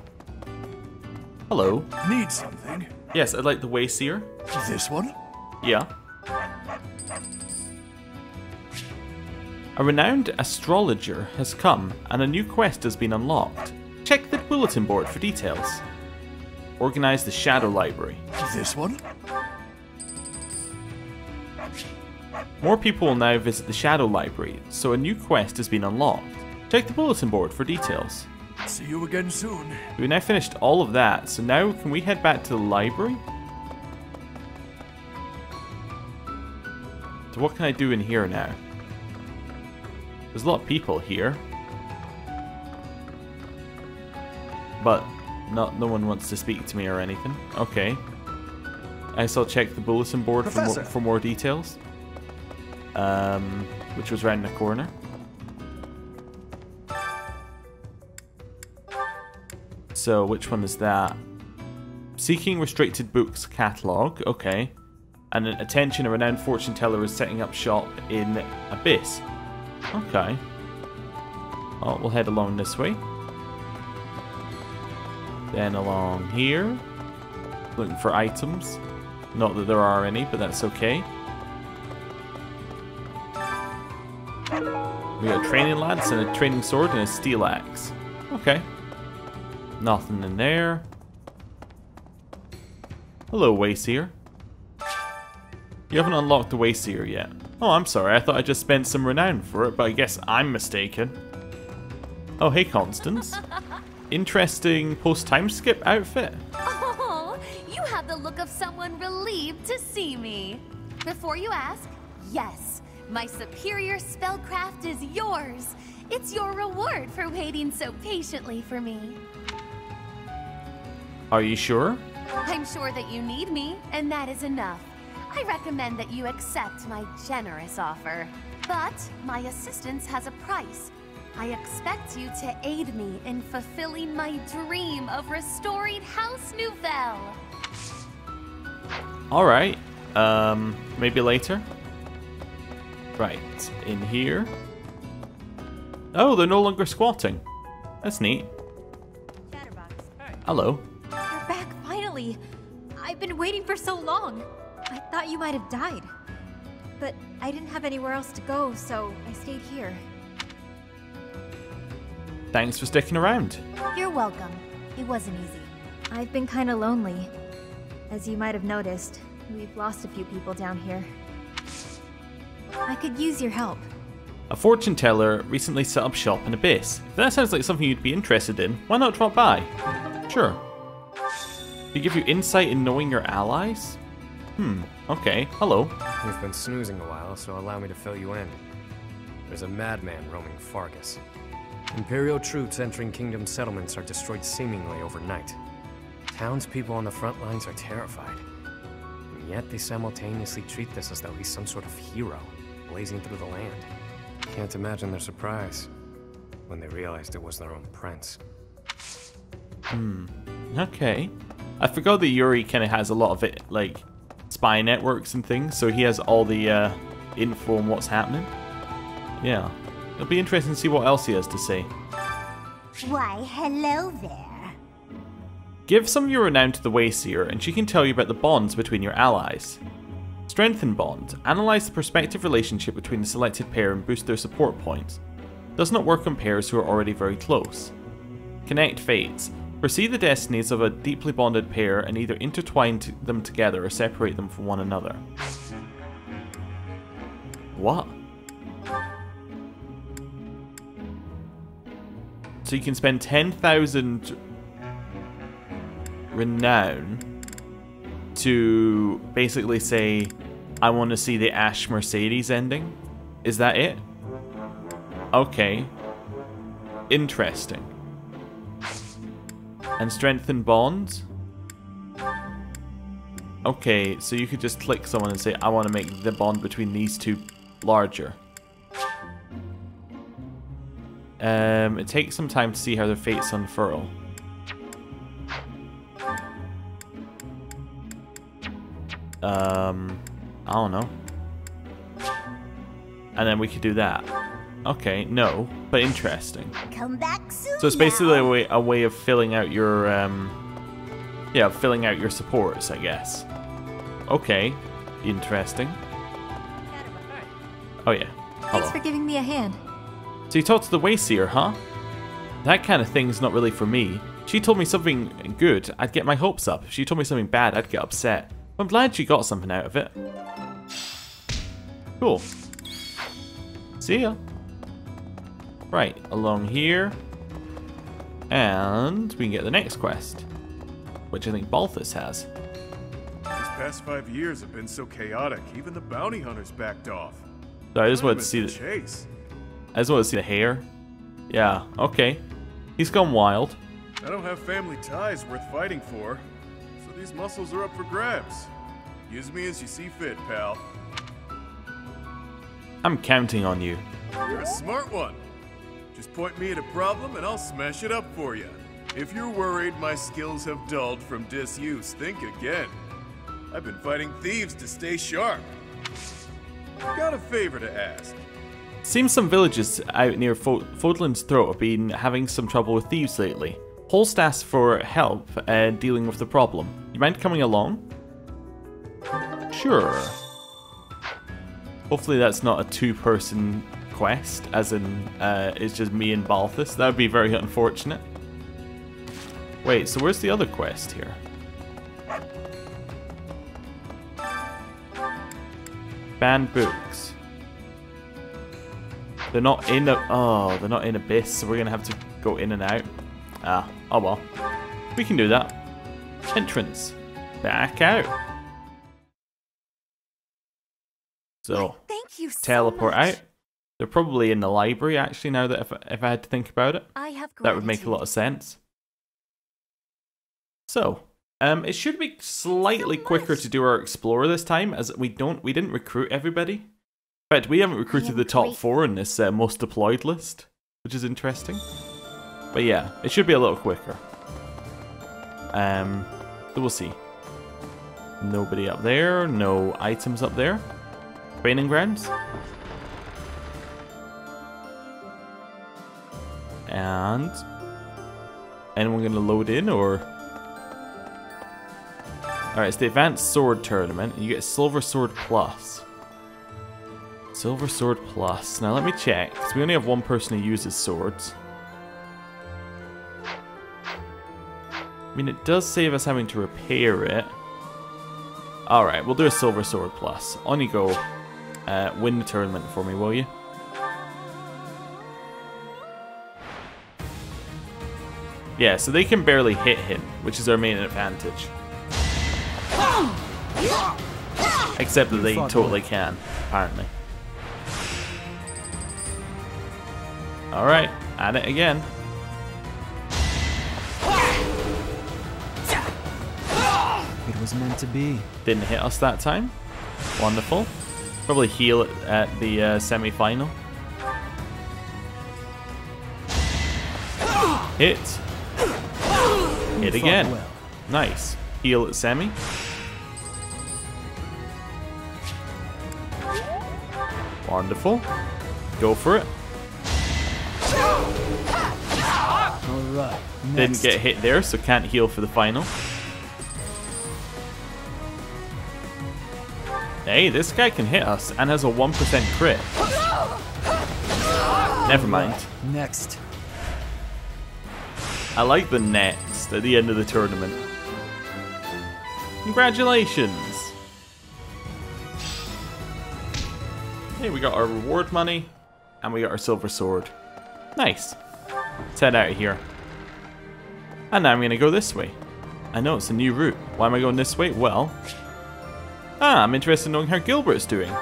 Hello. Need something? Yes, I'd like the Wayseer. This one? Yeah. A renowned astrologer has come, and a new quest has been unlocked. Check the bulletin board for details. Organize the Shadow Library. This one? More people will now visit the Shadow Library, so a new quest has been unlocked. Check the bulletin board for details. See you again soon. We now finished all of that, so now can we head back to the library? So what can I do in here now? There's a lot of people here. But no one wants to speak to me or anything. Okay. I guess I'll check the bulletin board for more details. Which was round the corner. So, which one is that? Seeking restricted books catalog. Okay. And then attention, a renowned fortune teller is setting up shop in Abyss. Okay. Oh, we'll head along this way. Then along here. Looking for items. Not that there are any, but that's okay. We got a training lance and a training sword and a steel axe. Okay. Nothing in there. Hello, Wayseer. You haven't unlocked the Wayseer yet. Oh, I'm sorry. I thought I just spent some renown for it, but I guess I'm mistaken. Oh, hey, Constance. Interesting post-time skip outfit. Oh, you have the look of someone relieved to see me. Before you ask, yes, my superior spellcraft is yours. It's your reward for waiting so patiently for me. Are you sure? I'm sure that you need me, and that is enough. I recommend that you accept my generous offer. But my assistance has a price. I expect you to aid me in fulfilling my dream of restoring House Nouvelle. Alright. Maybe later? Right. In here. Oh, they're no longer squatting. That's neat. Hello. You're back finally. I've been waiting for so long. I thought you might have died. But I didn't have anywhere else to go, so I stayed here. Thanks for sticking around. You're welcome. It wasn't easy. I've been kind of lonely. As you might have noticed, we've lost a few people down here. I could use your help. A fortune teller recently set up shop in Abyss. If that sounds like something you'd be interested in, why not drop by? Sure. They give you insight in knowing your allies? Okay. Hello. You've been snoozing a while, so allow me to fill you in. There's a madman roaming Fargus. Imperial troops entering Kingdom settlements are destroyed seemingly overnight. Townspeople on the front lines are terrified. And yet they simultaneously treat this as though he's some sort of hero, blazing through the land. Can't imagine their surprise when they realized it was their own prince. Okay. I forgot that Yuri kind of has a lot of it, like, spy networks and things, so he has all the info on what's happening. Yeah. It'll be interesting to see what else he has to say. Why, hello there. Give some of your renown to the Wayseer, and she can tell you about the bonds between your allies. Strengthen bond. Analyze the prospective relationship between the selected pair and boost their support points. Does not work on pairs who are already very close. Connect fates. Foresee the destinies of a deeply bonded pair and either intertwine them together or separate them from one another. What? So you can spend 10,000 renown to basically say, I want to see the Ash Mercedes ending? Is that it? Okay. Interesting. And strengthen bonds? Okay, so you could just click someone and say, I want to make the bond between these two larger. It takes some time to see how their fates unfurl. I don't know. And then we could do that. Okay, no, but interesting. Come back soon. So it's basically a way of filling out your yeah, filling out your supports, I guess. Okay, interesting. Oh yeah. Hello. Thanks for giving me a hand. So you talked to the Wayseer, huh? That kind of thing's not really for me. She told me something good, I'd get my hopes up. If she told me something bad, I'd get upset. I'm glad she got something out of it. Cool. See ya. Right, along here. And we can get the next quest, which I think Balthus has. These past 5 years have been so chaotic, even the bounty hunters backed off. So I just wanted to see the chase. I just wanted to see the hair. Yeah, okay. He's gone wild. I don't have family ties worth fighting for, so these muscles are up for grabs. Use me as you see fit, pal. I'm counting on you. You're a smart one. Just point me at a problem and I'll smash it up for you. If you're worried my skills have dulled from disuse, think again. I've been fighting thieves to stay sharp. Got a favor to ask. Seems some villages out near Fódlan's throat have been having some trouble with thieves lately. Holst asked for help dealing with the problem. You mind coming along? Sure. Hopefully that's not a two-person quest, as in it's just me and Balthus. That would be very unfortunate. Wait, so where's the other quest here? Banned books. They're not in a... Oh, they're not in Abyss, so we're going to have to go in and out. Ah, oh well. We can do that. Entrance. Back out. So, thank you so teleport much. out. They're probably in the library, actually, now that if I had to think about it. I have that would make a lot of sense. So, it should be slightly quicker to do our Explorer this time, as we didn't recruit everybody. In fact, we haven't recruited the top 4 in this most deployed list, which is interesting. But yeah, it should be a little quicker. So we'll see. Nobody up there, no items up there. Training grounds. And anyone gonna load in or? Alright, it's the Advanced Sword Tournament. You get Silver Sword Plus. Silver Sword Plus. Now let me check, because we only have one person who uses swords. I mean, it does save us having to repair it. Alright, we'll do a Silver Sword Plus. On you go. Win the tournament for me, will you? Yeah, so they can barely hit him, which is our main advantage. Except that they totally can, apparently. Alright, at it again. It was meant to be. Didn't hit us that time. Wonderful. Probably heal it at the semi-final. Hit. Hit again. Well. Nice. Heal at semi. Wonderful. Go for it. Alright. Didn't get hit there, so can't heal for the final. Hey, this guy can hit us and has a 1% crit. Never mind. Next. I like the next at the end of the tournament. Congratulations! Hey, we got our reward money and we got our silver sword. Nice. Let's head out of here. And now I'm going to go this way. I know it's a new route. Why am I going this way? Well, I'm interested in knowing how Gilbert's doing.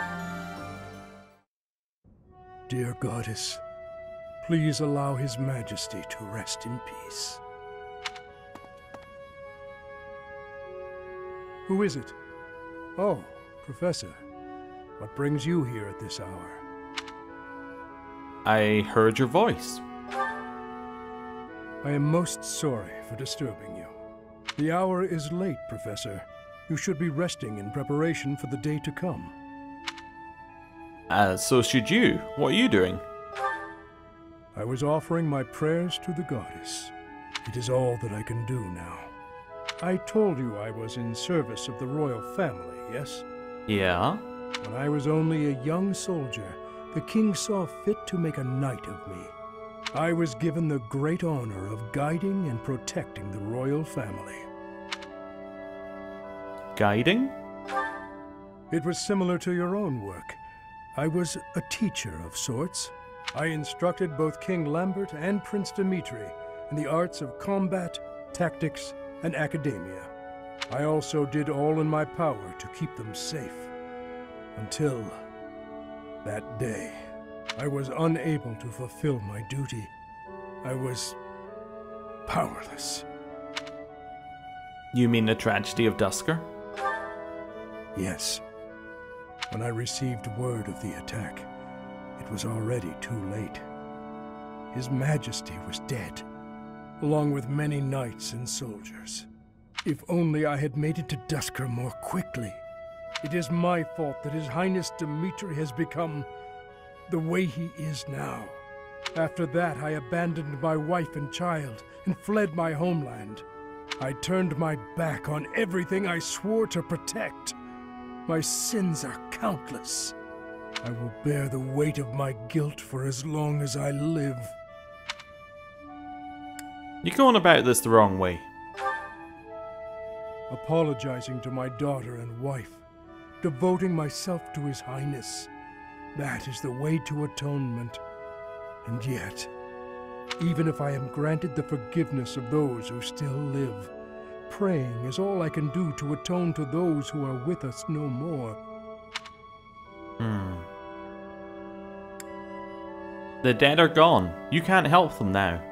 Dear Goddess, please allow His Majesty to rest in peace. Who is it? Oh, Professor. What brings you here at this hour? I heard your voice. I am most sorry for disturbing you. The hour is late, Professor. You should be resting in preparation for the day to come. So should you. What are you doing? I was offering my prayers to the goddess. It is all that I can do now. I told you I was in service of the royal family, yes? Yeah? When I was only a young soldier, the king saw fit to make a knight of me. I was given the great honor of guiding and protecting the royal family. Guiding? It was similar to your own work. I was a teacher of sorts. I instructed both King Lambert and Prince Dimitri in the arts of combat, tactics, and academia. I also did all in my power to keep them safe. Until that day, I was unable to fulfill my duty. I was powerless. You mean the tragedy of Dusker? Yes. When I received word of the attack, it was already too late. His Majesty was dead, along with many knights and soldiers. If only I had made it to Duscur more quickly. It is my fault that His Highness Dimitri has become the way he is now. After that, I abandoned my wife and child and fled my homeland. I turned my back on everything I swore to protect. My sins are countless. I will bear the weight of my guilt for as long as I live. You're going about this the wrong way. Apologizing to my daughter and wife, devoting myself to His Highness. That is the way to atonement. And yet, even if I am granted the forgiveness of those who still live, praying is all I can do to atone to those who are with us no more. The dead are gone. You can't help them now.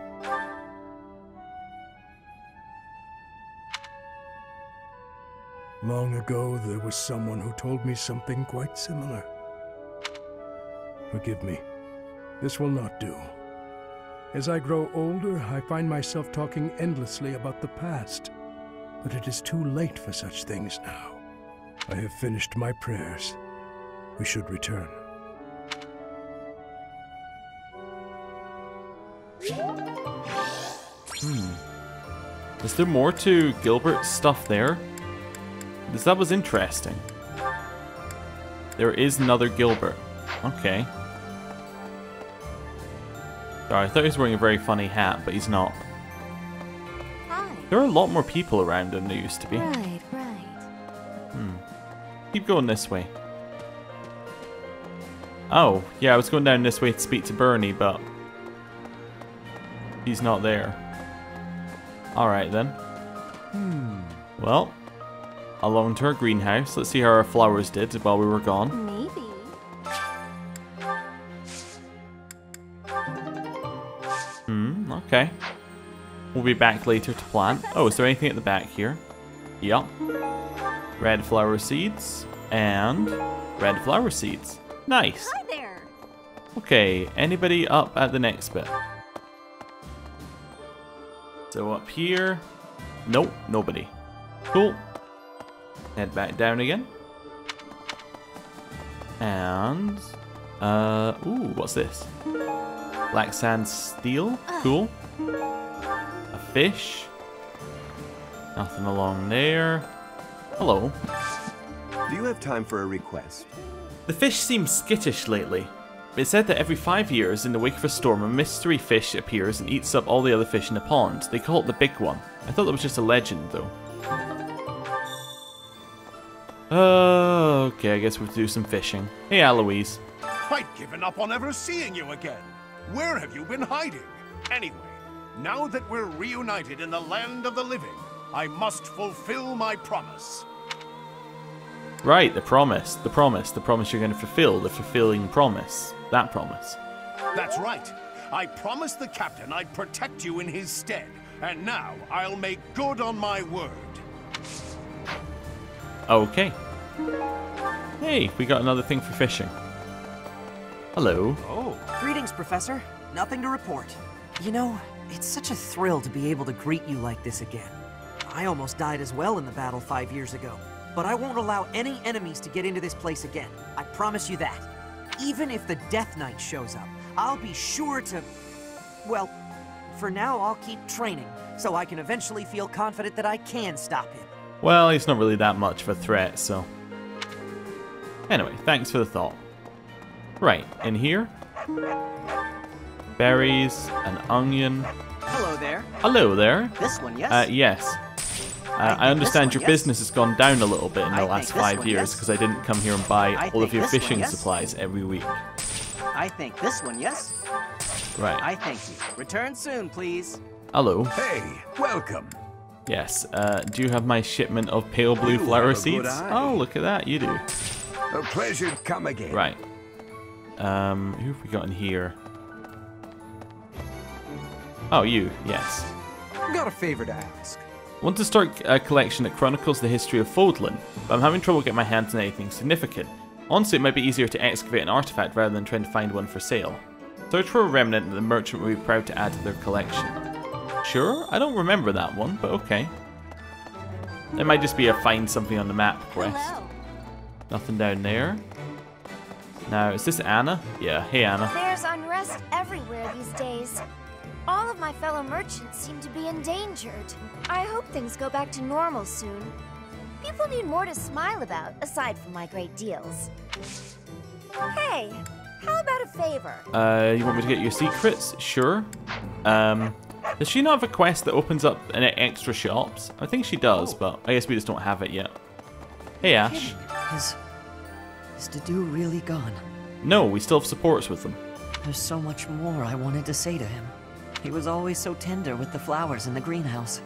Long ago, there was someone who told me something quite similar. Forgive me. This will not do. As I grow older, I find myself talking endlessly about the past. But it is too late for such things now. I have finished my prayers. We should return. Is there more to Gilbert's stuff there? Because that was interesting. There is another Gilbert. Okay. Sorry, I thought he was wearing a very funny hat, but he's not. Hi. There are a lot more people around than there used to be. Right. Keep going this way. Oh, yeah, I was going down this way to speak to Bernie, but he's not there. Alright then. Well, along to our greenhouse. Let's see how our flowers did while we were gone. Maybe. Okay. We'll be back later to plant. Oh, is there anything at the back here? Yup. Red flower seeds and red flower seeds. Nice. Hi there. Okay, anybody up at the next bit? So up here. Nope, nobody. Cool. Head back down again. And ooh, what's this? Black sand steel. Cool. A fish. Nothing along there. Hello. Do you have time for a request? The fish seems skittish lately. It's said that every 5 years, in the wake of a storm, a mystery fish appears and eats up all the other fish in the pond. They call it the big one. I thought that was just a legend, though. Okay, I guess we'll do some fishing. Hey, Eloise. I'd given up on ever seeing you again. Where have you been hiding? Anyway, now that we're reunited in the land of the living, I must fulfill my promise. Right, the promise. The promise. The promise you're going to fulfill. The fulfilling promise. That promise. That's right. I promised the captain I'd protect you in his stead, and now I'll make good on my word. Okay. Hey, we got another thing for fishing. Hello. Oh. Greetings, Professor. Nothing to report. You know, it's such a thrill to be able to greet you like this again. I almost died as well in the battle 5 years ago. But I won't allow any enemies to get into this place again. I promise you that. Even if the Death Knight shows up, I'll be sure to... Well, for now I'll keep training, so I can eventually feel confident that I can stop him. Well, he's not really that much of a threat, so... Anyway, thanks for the thought. Right, in here... Berries, an onion... Hello there. Hello there. This one, yes? Yes. I understand your business has gone down a little bit in the last 5 years because I didn't come here and buy all of your fishing supplies every week. I think this one, yes? Right. I thank you. Return soon, please. Hello. Hey, welcome. Yes, do you have my shipment of pale blue flower seeds? Oh, look at that, you do. A pleasure to come again. Right. Who have we got in here? Oh, you, yes. Got a favor to ask. Want to start a collection that chronicles the history of Fódlan, but I'm having trouble getting my hands on anything significant. Honestly, it might be easier to excavate an artifact rather than trying to find one for sale. Search for a remnant that the merchant will be proud to add to their collection. Sure? I don't remember that one, but okay. It might just be a find something on the map quest. Hello. Nothing down there. Now, is this Anna? Yeah, hey Anna. There's unrest everywhere these days. All of my fellow merchants seem to be endangered. I hope things go back to normal soon. People need more to smile about, aside from my great deals. Hey, how about a favor? You want me to get your secrets? Sure. Does she not have a quest that opens up an extra shops? I think she does, but I guess we just don't have it yet. Hey Ash. Is Dedue really gone? No, we still have supports with them. There's so much more I wanted to say to him. He was always so tender with the flowers in the greenhouse.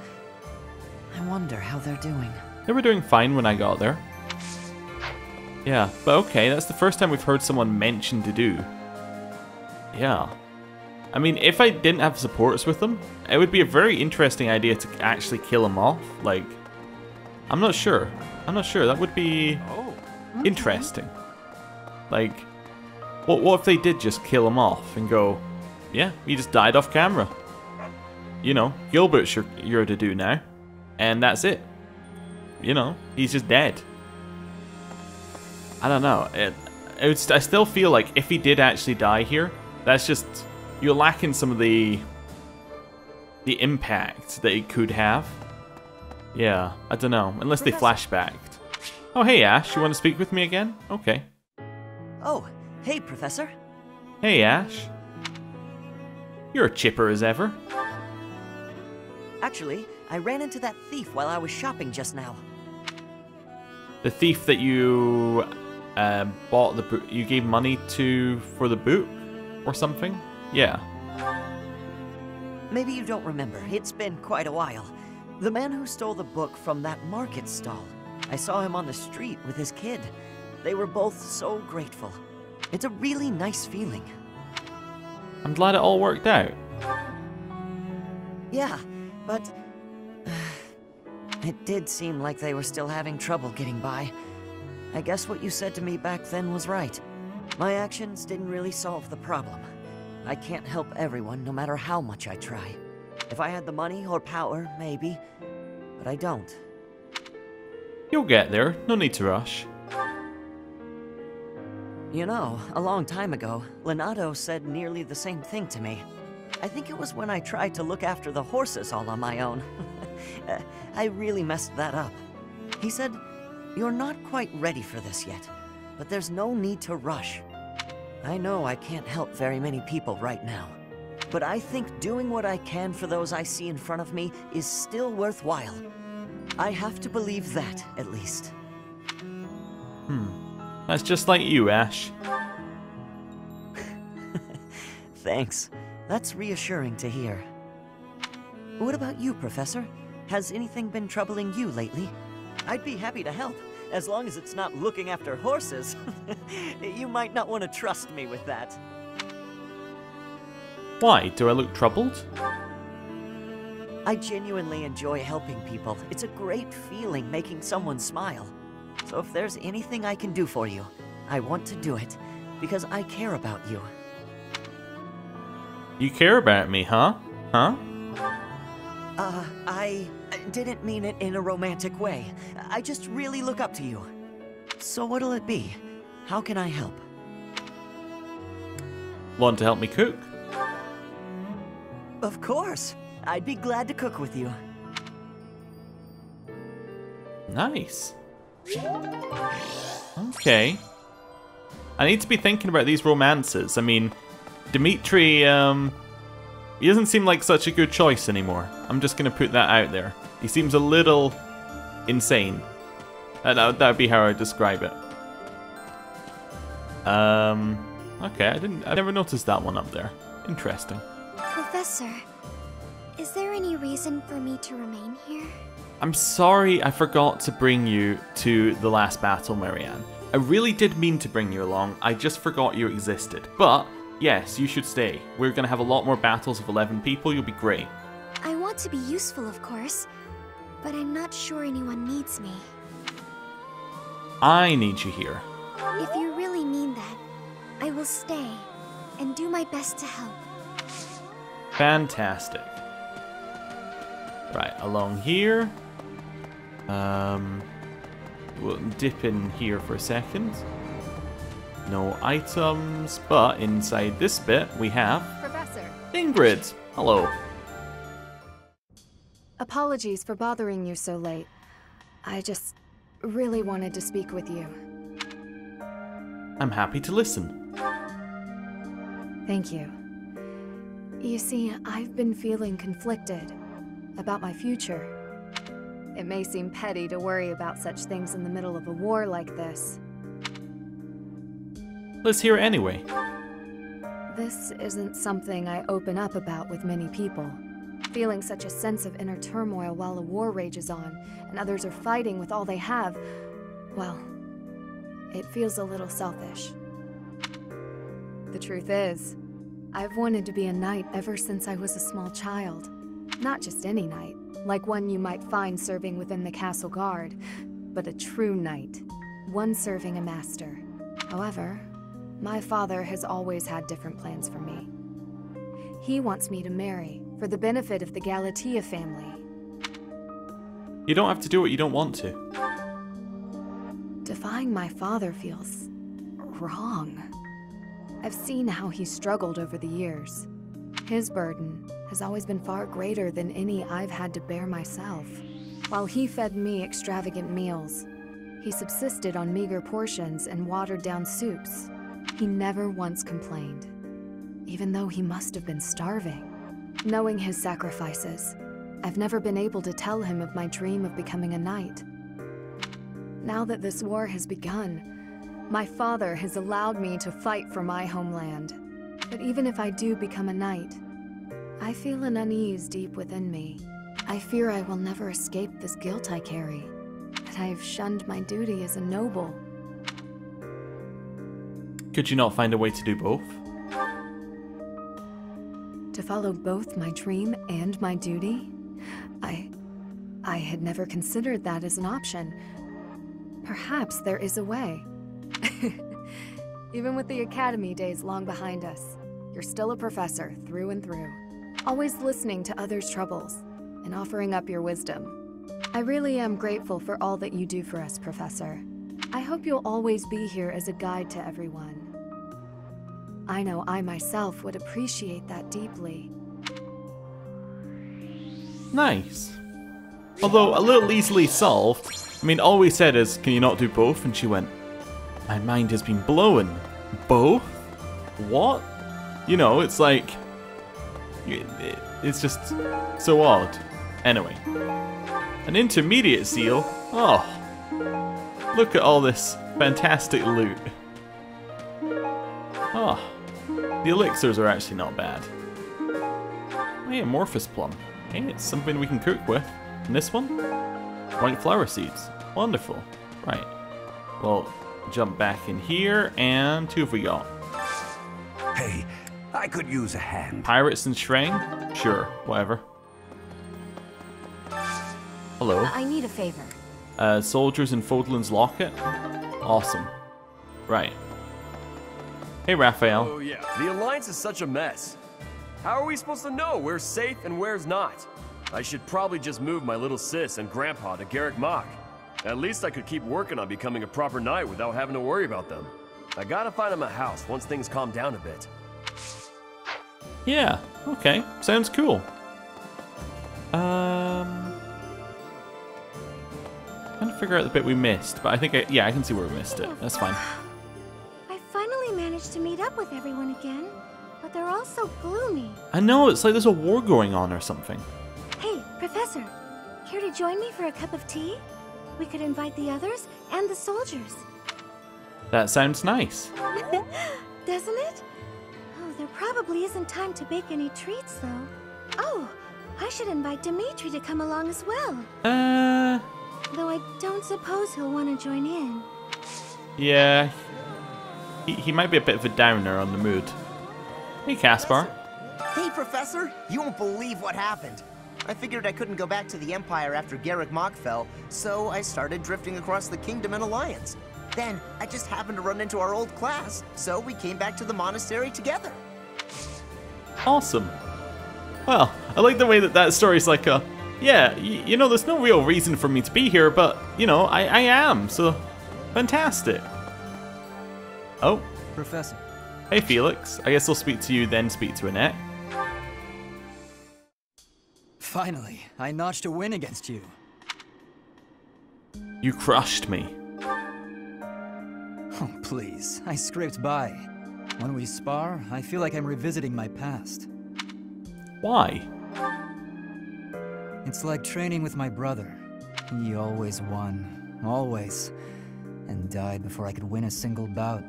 I wonder how they're doing. They were doing fine when I got there. Yeah, but okay, that's the first time we've heard someone mention Dedue. Yeah. I mean, if I didn't have supports with them, it would be a very interesting idea to actually kill him off. Like, I'm not sure. I'm not sure. That would be interesting. Like, what if they did just kill him off and go, yeah, he just died off camera. You know, Gilbert's your Dedue now, and that's it. You know, he's just dead. I don't know. I still feel like if he did actually die here, that's just, you're lacking some of the impact that it could have. Yeah, I don't know. Unless they flashbacked. Oh, hey Ash, you want to speak with me again? Okay. Oh, hey Professor. Hey Ash. You're chipper as ever. Actually, I ran into that thief while I was shopping just now. The thief that you bought the book, you gave money to for the book or something? Yeah. Maybe you don't remember. It's been quite a while. The man who stole the book from that market stall. I saw him on the street with his kid. They were both so grateful. It's a really nice feeling. I'm glad it all worked out. Yeah, but it did seem like they were still having trouble getting by. I guess what you said to me back then was right. My actions didn't really solve the problem. I can't help everyone no matter how much I try. If I had the money or power, maybe, but I don't. You'll get there, no need to rush. You know, a long time ago, Leonardo said nearly the same thing to me. I think it was when I tried to look after the horses all on my own. I really messed that up. He said, "You're not quite ready for this yet, but there's no need to rush." I know I can't help very many people right now, but I think doing what I can for those I see in front of me is still worthwhile. I have to believe that, at least. That's just like you, Ash. Thanks. That's reassuring to hear. What about you, Professor? Has anything been troubling you lately? I'd be happy to help, as long as it's not looking after horses. You might not want to trust me with that. Why? Do I look troubled? I genuinely enjoy helping people. It's a great feeling making someone smile. So if there's anything I can do for you, I want to do it, because I care about you. You care about me, huh? Huh? I didn't mean it in a romantic way. I just really look up to you. So what'll it be? How can I help? Want to help me cook? Of course. I'd be glad to cook with you. Nice. Okay. I need to be thinking about these romances. I mean, Dimitri, he doesn't seem like such a good choice anymore. I'm just gonna put that out there. He seems a little insane. That would be how I describe it. Okay, I never noticed that one up there. Interesting. Professor, is there any reason for me to remain here? I'm sorry I forgot to bring you to the last battle, Marianne. I really did mean to bring you along, I just forgot you existed. But, yes, you should stay. We're gonna have a lot more battles of 11 people, you'll be great. I want to be useful, of course, but I'm not sure anyone needs me. I need you here. If you really mean that, I will stay and do my best to help. Fantastic. Right, along here. We'll dip in here for a second. No items, but inside this bit we have Professor. Ingrid. Hello. Apologies for bothering you so late. I just really wanted to speak with you. I'm happy to listen. Thank you. You see, I've been feeling conflicted about my future. It may seem petty to worry about such things in the middle of a war like this. Let's hear it anyway. This isn't something I open up about with many people. Feeling such a sense of inner turmoil while a war rages on, and others are fighting with all they have, well, it feels a little selfish. The truth is, I've wanted to be a knight ever since I was a small child. Not just any knight, like one you might find serving within the castle guard, but a true knight, one serving a master. However, my father has always had different plans for me. He wants me to marry, for the benefit of the Galatea family. You don't have to do what you don't want to. Defying my father feels wrong. I've seen how he struggled over the years. His burden has always been far greater than any I've had to bear myself. While he fed me extravagant meals, he subsisted on meager portions and watered-down soups. He never once complained, even though he must have been starving. Knowing his sacrifices, I've never been able to tell him of my dream of becoming a knight. Now that this war has begun, my father has allowed me to fight for my homeland. But even if I do become a knight, I feel an unease deep within me. I fear I will never escape this guilt I carry, that I have shunned my duty as a noble. Could you not find a way to do both? To follow both my dream and my duty? I had never considered that as an option. Perhaps there is a way. Even with the academy days long behind us, you're still a professor through and through. Always listening to others' troubles and offering up your wisdom. I really am grateful for all that you do for us, Professor. I hope you'll always be here as a guide to everyone. I know I myself would appreciate that deeply. Nice. Although a little easily solved. I mean, all we said is, can you not do both? And she went, my mind has been blown. Both? What? You know, it's like... It's just so odd. Anyway. An intermediate seal? Oh. Look at all this fantastic loot. Oh. The elixirs are actually not bad. Hey, amorphous plum. Hey, it's something we can cook with. And this one? White flower seeds. Wonderful. Right. Well, jump back in here, and who have we got? Hey, I could use a hand. Pirates and Shrine? Sure, whatever. Hello. I need a favor. Soldiers in Fódlan's locket? Awesome. Right. Hey, Raphael. Oh yeah, the Alliance is such a mess. How are we supposed to know where's safe and where's not? I should probably just move my little sis and grandpa to Garreg Mach. At least I could keep working on becoming a proper knight without having to worry about them. I gotta find them a house once things calm down a bit. Yeah, okay. Sounds cool. Trying to figure out the bit we missed, but I think, yeah, I can see where we missed it. That's fine. I finally managed to meet up with everyone again, but they're all so gloomy. I know, it's like there's a war going on or something. Hey, Professor, care to join me for a cup of tea? We could invite the others and the soldiers. That sounds nice. Doesn't it? Oh, there probably isn't time to bake any treats, though. Oh, I should invite Dimitri to come along as well. Though I don't suppose he'll want to join in. Yeah. He might be a bit of a downer on the mood. Hey, Caspar. Hey, Professor! You won't believe what happened. I figured I couldn't go back to the Empire after Garreg Mach fell, so I started drifting across the Kingdom in Alliance. Then, I just happened to run into our old class, so we came back to the monastery together. Awesome. Well, I like the way that story's like a Yeah, you know, there's no real reason for me to be here, but, you know, I am, so fantastic. Oh. Professor. Hey, Felix. I guess I'll speak to you, then speak to Annette. Finally, I notched a win against you. You crushed me. Oh, please. I scraped by. When we spar, I feel like I'm revisiting my past. Why? It's like training with my brother. He always won. Always. And died before I could win a single bout.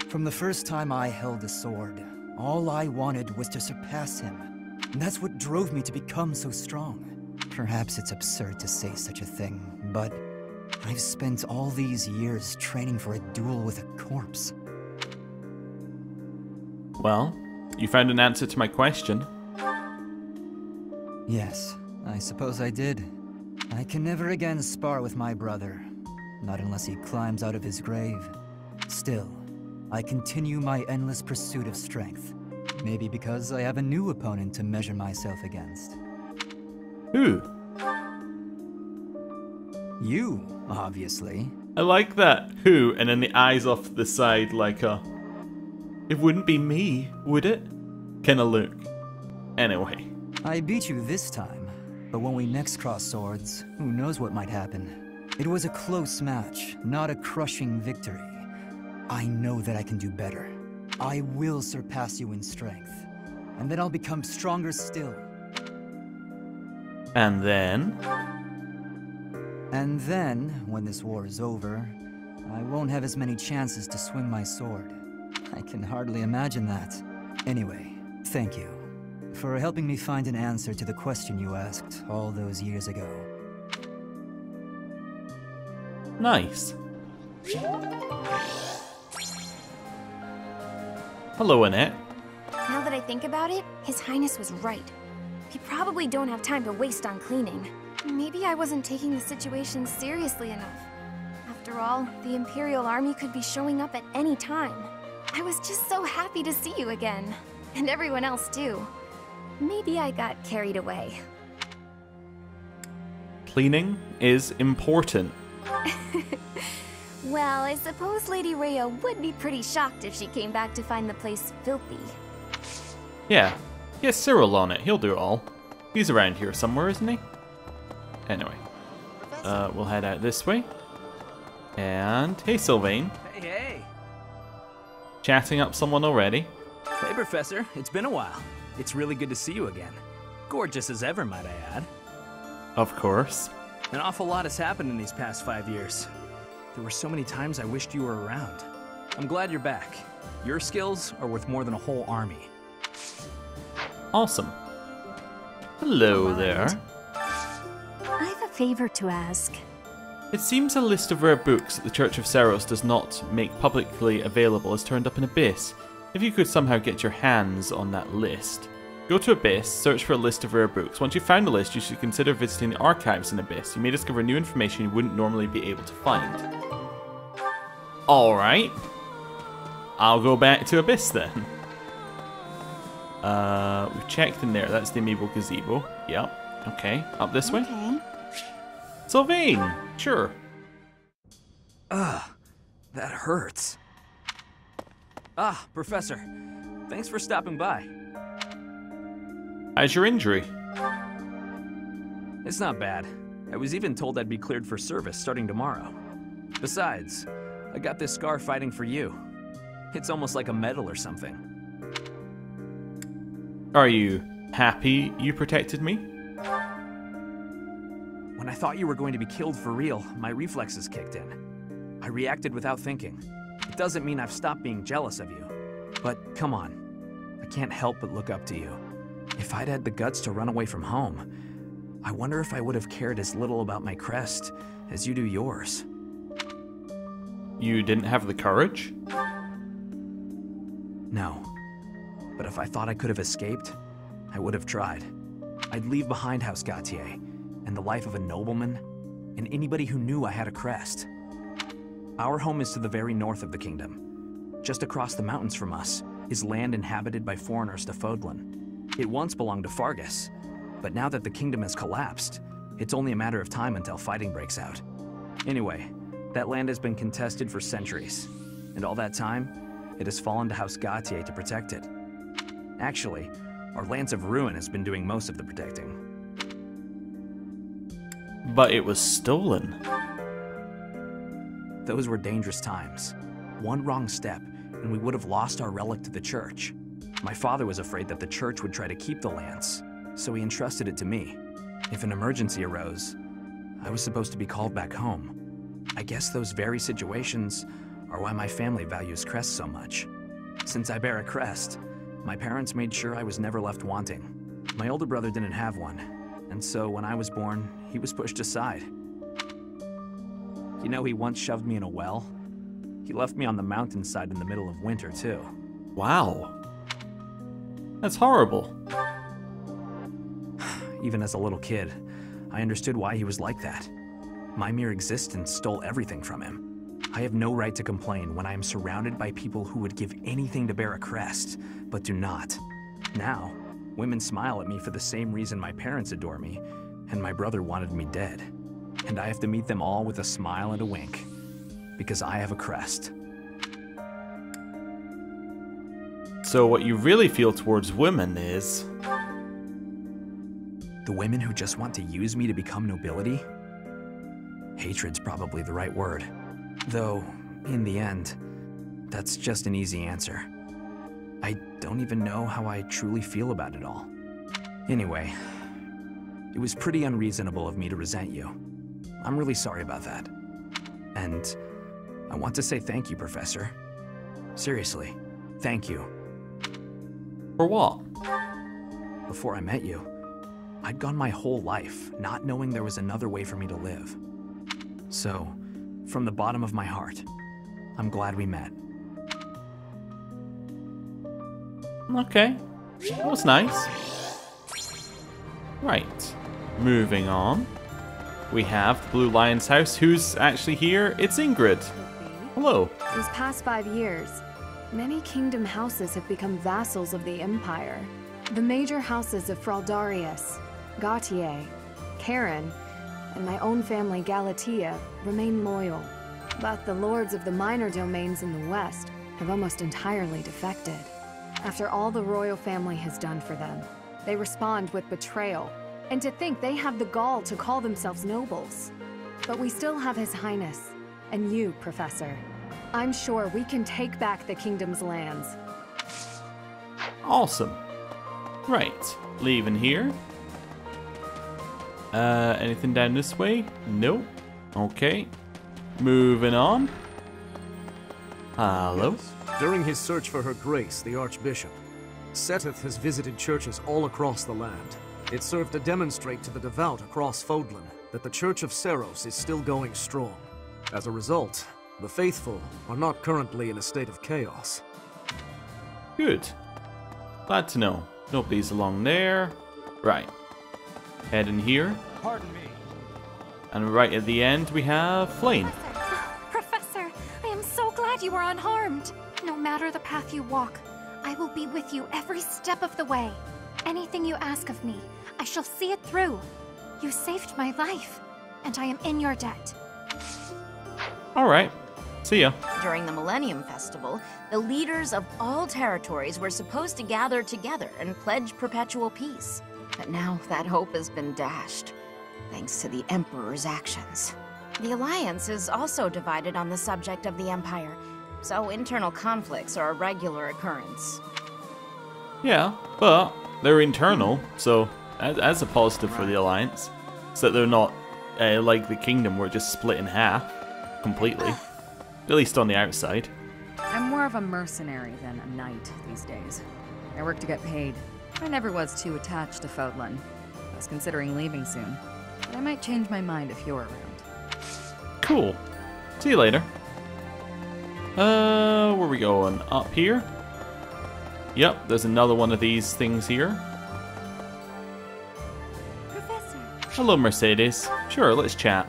From the first time I held a sword, all I wanted was to surpass him. And that's what drove me to become so strong. Perhaps it's absurd to say such a thing, but I've spent all these years training for a duel with a corpse. Well, you found an answer to my question. Yes, I suppose I did. I can never again spar with my brother. Not unless he climbs out of his grave. Still, I continue my endless pursuit of strength. Maybe because I have a new opponent to measure myself against. Who? You, obviously. I like that. Who? And then the eyes off to the side like a... It wouldn't be me, would it? Kinda look. Anyway. I beat you this time, but when we next cross swords, who knows what might happen. It was a close match, not a crushing victory. I know that I can do better. I will surpass you in strength, and then I'll become stronger still. And then? And then, when this war is over, I won't have as many chances to swing my sword. I can hardly imagine that. Anyway, thank you for helping me find an answer to the question you asked all those years ago. Nice. Hello, Annette. Now that I think about it, His Highness was right. We probably don't have time to waste on cleaning. Maybe I wasn't taking the situation seriously enough. After all, the Imperial Army could be showing up at any time. I was just so happy to see you again. And everyone else too. Maybe I got carried away. Cleaning is important. Well, I suppose Lady Rhea would be pretty shocked if she came back to find the place filthy. Yeah. Get Cyril on it. He'll do it all. He's around here somewhere, isn't he? Anyway. We'll head out this way. And... Hey, Sylvain. Hey, hey. Chatting up someone already. Hey, Professor. It's been a while. It's really good to see you again. Gorgeous as ever, might I add. Of course. An awful lot has happened in these past 5 years. There were so many times I wished you were around. I'm glad you're back. Your skills are worth more than a whole army. Awesome. Hello there. I have a favor to ask. It seems a list of rare books that the Church of Seros does not make publicly available has turned up in Abyss. If you could somehow get your hands on that list. Go to Abyss, search for a list of rare books. Once you've found the list, you should consider visiting the archives in Abyss. You may discover new information you wouldn't normally be able to find. Alright. I'll go back to Abyss then. We've checked in there. That's the amiibo gazebo. Yep. Okay. Up this way. Sylvain! Sure. Ugh. That hurts. Ah, Professor. Thanks for stopping by. How's your injury? It's not bad. I was even told I'd be cleared for service starting tomorrow. Besides, I got this scar fighting for you. It's almost like a medal or something. Are you happy you protected me? When I thought you were going to be killed for real, my reflexes kicked in. I reacted without thinking. It doesn't mean I've stopped being jealous of you. But come on, I can't help but look up to you. If I'd had the guts to run away from home, I wonder if I would have cared as little about my crest as you do yours. You didn't have the courage? No. But if I thought I could have escaped, I would have tried. I'd leave behind House Gautier, and the life of a nobleman, and anybody who knew I had a crest. Our home is to the very north of the kingdom. Just across the mountains from us is land inhabited by foreigners to Fódlan. It once belonged to Fargus, But now that the kingdom has collapsed, it's only a matter of time until fighting breaks out. Anyway, that land has been contested for centuries, and all that time, it has fallen to House Gautier to protect it. Actually, our Lance of Ruin has been doing most of the protecting. But it was stolen. Those were dangerous times. One wrong step, and we would have lost our relic to the church. My father was afraid that the church would try to keep the lance, so he entrusted it to me. If an emergency arose, I was supposed to be called back home. I guess those very situations are why my family values crests so much. Since I bear a crest, my parents made sure I was never left wanting. My older brother didn't have one, and so when I was born, he was pushed aside. You know, he once shoved me in a well. He left me on the mountainside in the middle of winter, too. Wow. That's horrible. Even as a little kid, I understood why he was like that. My mere existence stole everything from him. I have no right to complain when I am surrounded by people who would give anything to bear a crest, but do not. Now, women smile at me for the same reason my parents adore me, and my brother wanted me dead. And I have to meet them all with a smile and a wink, because I have a crest. So what you really feel towards women is... the women who just want to use me to become nobility? Hatred's probably the right word. Though, in the end, that's just an easy answer. I don't even know how I truly feel about it all. Anyway, it was pretty unreasonable of me to resent you. I'm really sorry about that. And I want to say thank you, Professor. Seriously, thank you. For what? Before I met you, I'd gone my whole life not knowing there was another way for me to live. So, from the bottom of my heart, I'm glad we met. Okay, that was nice. Right, moving on. We have the Blue Lion's house. Who's actually here? It's Ingrid. Hello. These past 5 years, many kingdom houses have become vassals of the Empire. The major houses of Fraldarius, Gautier, Karen, and my own family Galatea remain loyal. But the lords of the minor domains in the west have almost entirely defected. After all the royal family has done for them, they respond with betrayal. And to think they have the gall to call themselves nobles. But we still have His Highness, and you, Professor. I'm sure we can take back the kingdom's lands. Awesome. Right, leaving here. Anything down this way? Nope. Okay. Moving on. Hello? During his search for Her Grace, the Archbishop, Seteth has visited churches all across the land. It served to demonstrate to the devout across Fódlan that the Church of Seros is still going strong. As a result, the faithful are not currently in a state of chaos. Good. Glad to know. Nobody's along there. Right. Head in here. Pardon me. And right at the end we have Flame. Professor, I am so glad you are unharmed. No matter the path you walk, I will be with you every step of the way. Anything you ask of me, I shall see it through. You saved my life, and I am in your debt. Alright. See ya. During the Millennium Festival, the leaders of all territories were supposed to gather together and pledge perpetual peace. But now that hope has been dashed, thanks to the Emperor's actions. The Alliance is also divided on the subject of the Empire, so internal conflicts are a regular occurrence. Yeah, but they're internal, so that's a positive for the Alliance. So that they're not like the Kingdom, where it's just split in half completely. At least on the outside. I'm more of a mercenary than a knight these days. I work to get paid. I never was too attached to Fódlan. I was considering leaving soon, but I might change my mind if you're around. Cool. See you later. Where are we going? Up here? Yep, there's another one of these things here. Professor. Hello, Mercedes. Sure, let's chat.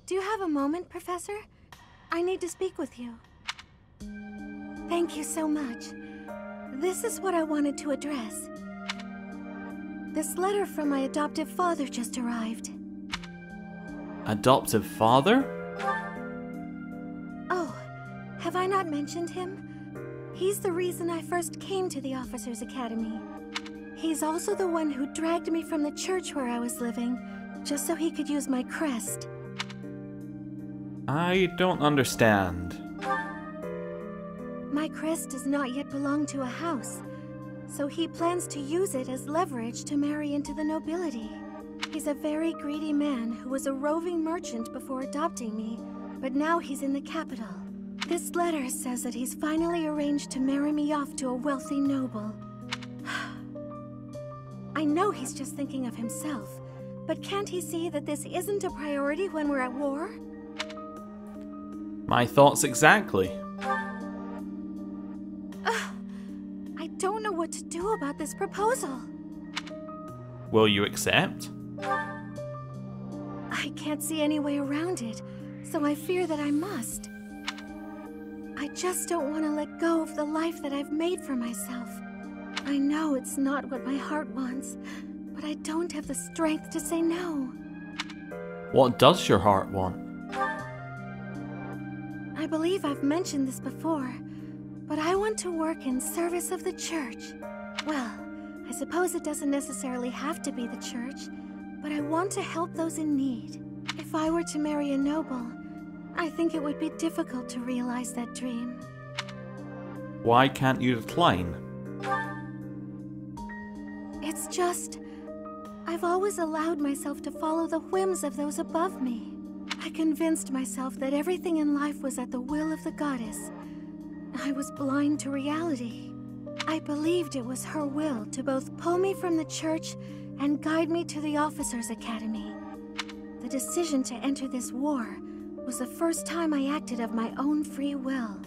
Do you have a moment, Professor? I need to speak with you. Thank you so much. This is what I wanted to address. This letter from my adoptive father just arrived. Adoptive father? Oh, have I not mentioned him? He's the reason I first came to the Officers' Academy. He's also the one who dragged me from the church where I was living, just so he could use my crest. I don't understand. My crest does not yet belong to a house, so he plans to use it as leverage to marry into the nobility. He's a very greedy man who was a roving merchant before adopting me, but now he's in the capital. This letter says that he's finally arranged to marry me off to a wealthy noble. I know he's just thinking of himself, but can't he see that this isn't a priority when we're at war? My thoughts exactly. I don't know what to do about this proposal. Will you accept? I can't see any way around it, so I fear that I must. I just don't want to let go of the life that I've made for myself. I know it's not what my heart wants, but I don't have the strength to say no. What does your heart want? I believe I've mentioned this before, but I want to work in service of the church. Well, I suppose it doesn't necessarily have to be the church, but I want to help those in need. If I were to marry a noble, I think it would be difficult to realize that dream. Why can't you decline? It's just, I've always allowed myself to follow the whims of those above me. I convinced myself that everything in life was at the will of the goddess. I was blind to reality. I believed it was her will to both pull me from the church and guide me to the Officers' Academy. The decision to enter this war was the first time I acted of my own free will.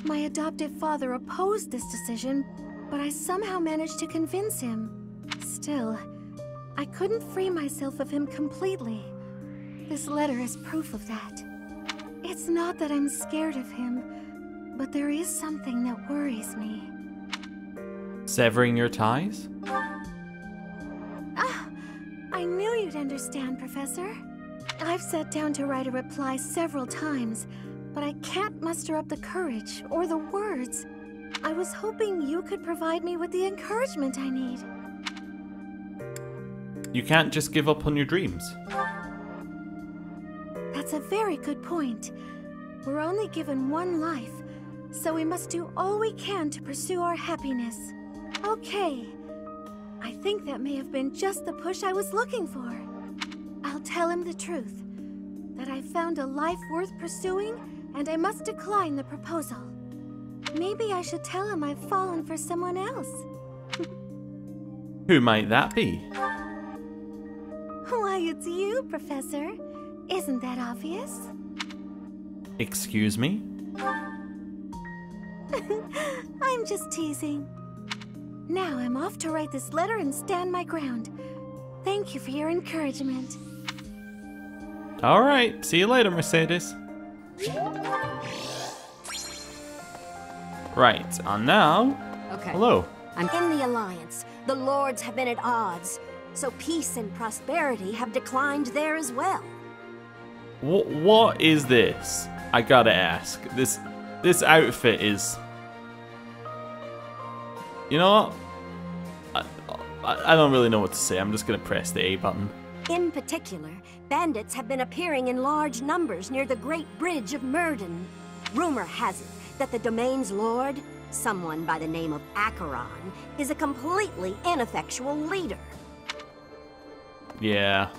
My adoptive father opposed this decision, but I somehow managed to convince him. Still, I couldn't free myself of him completely. This letter is proof of that. It's not that I'm scared of him, but there is something that worries me. Severing your ties? I knew you'd understand, Professor. I've sat down to write a reply several times, but I can't muster up the courage or the words. I was hoping you could provide me with the encouragement I need. You can't just give up on your dreams. That's a very good point. We're only given one life, so we must do all we can to pursue our happiness. Okay. I think that may have been just the push I was looking for. I'll tell him the truth. That I found a life worth pursuing, and I must decline the proposal. Maybe I should tell him I've fallen for someone else. Who might that be? Why, it's you, Professor. Isn't that obvious? Excuse me? I'm just teasing. Now I'm off to write this letter and stand my ground. Thank you for your encouragement. Alright, see you later, Mercedes. Right, and now... Okay. Hello. I'm in the Alliance. The Lords have been at odds, so peace and prosperity have declined there as well. What is this? I gotta ask. This outfit is... You know what? I don't really know what to say. I'm just gonna press the A button. In particular, bandits have been appearing in large numbers near the Great Bridge of Murden. Rumor has it that the domain's lord, someone by the name of Acheron, is a completely ineffectual leader. Yeah.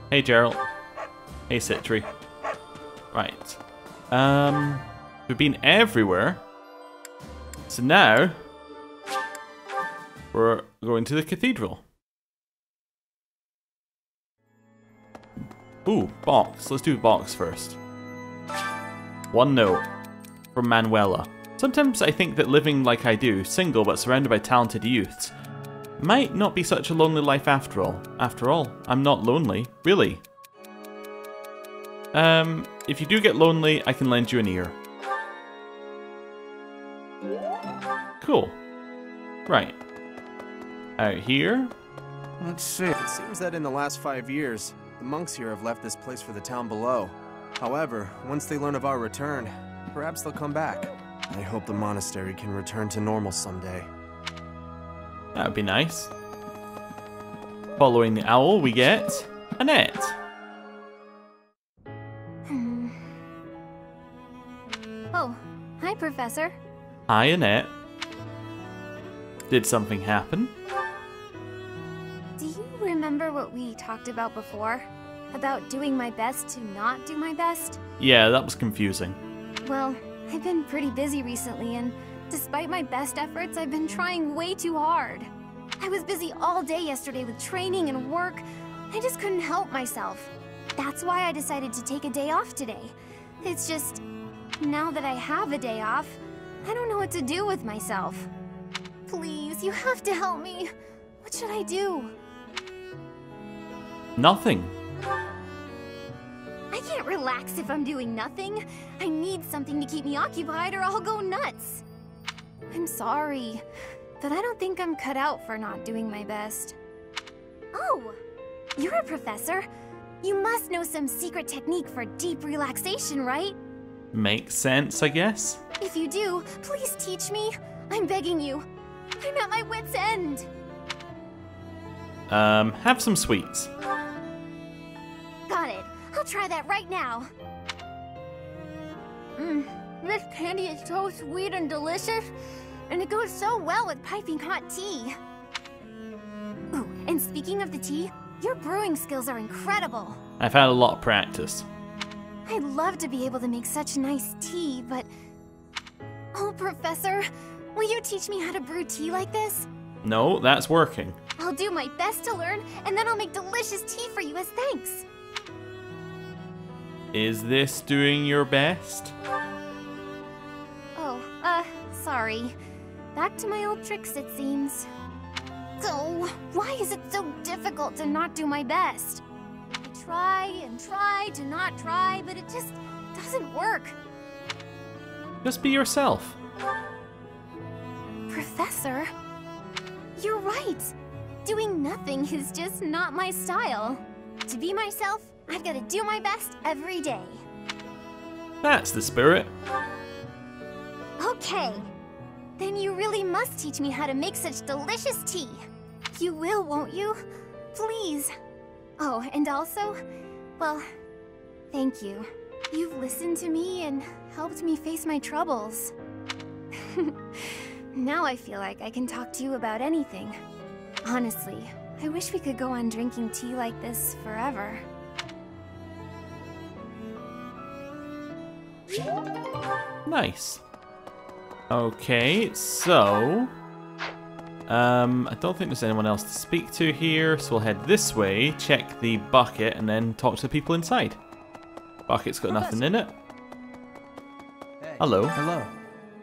Hey, Gerald. Hey, Citri. Right. We've been everywhere. So now, we're going to the cathedral. Ooh, box. Let's do box first. One note from Manuela. Sometimes I think that living like I do, single but surrounded by talented youths, might not be such a lonely life after all. After all, I'm not lonely, really. If you do get lonely, I can lend you an ear. Cool. Right. Out here? Let's see. It seems that in the last 5 years, the monks here have left this place for the town below. However, once they learn of our return, perhaps they'll come back. I hope the monastery can return to normal someday. That would be nice. Following the owl, we get Annette. Oh, hi, Professor. Hi, Annette. Did something happen? Do you remember what we talked about before? About doing my best to not do my best? Yeah, that was confusing. Well, I've been pretty busy recently, and despite my best efforts, I've been trying way too hard. I was busy all day yesterday with training and work. I just couldn't help myself. That's why I decided to take a day off today. It's just, now that I have a day off, I don't know what to do with myself. Please, you have to help me. What should I do? Nothing. I can't relax if I'm doing nothing. I need something to keep me occupied or I'll go nuts. I'm sorry, but I don't think I'm cut out for not doing my best. Oh, you're a professor. You must know some secret technique for deep relaxation, right? Makes sense, I guess. If you do, please teach me. I'm begging you. I'm at my wit's end. Have some sweets. Got it. I'll try that right now. This candy is so sweet and delicious, and it goes so well with piping hot tea. Ooh, and speaking of the tea, your brewing skills are incredible. I've had a lot of practice. I'd love to be able to make such nice tea, but... Oh, Professor, will you teach me how to brew tea like this? No, that's working. I'll do my best to learn, and then I'll make delicious tea for you as thanks. Is this doing your best? Oh, sorry. Back to my old tricks, it seems. So, why is it so difficult to not do my best? I try and try to not try, but it just doesn't work. Just be yourself. Professor, you're right. Doing nothing is just not my style. To be myself, I've got to do my best every day. That's the spirit. Okay. Then you really must teach me how to make such delicious tea. You will, won't you? Please. Oh, and also, well, thank you. You've listened to me and helped me face my troubles. Now I feel like I can talk to you about anything. Honestly, I wish we could go on drinking tea like this forever. Nice. Okay, so... I don't think there's anyone else to speak to here, so we'll head this way, check the bucket, and then talk to the people inside. Bucket's got nothing in it. Hey. Hello. Hello.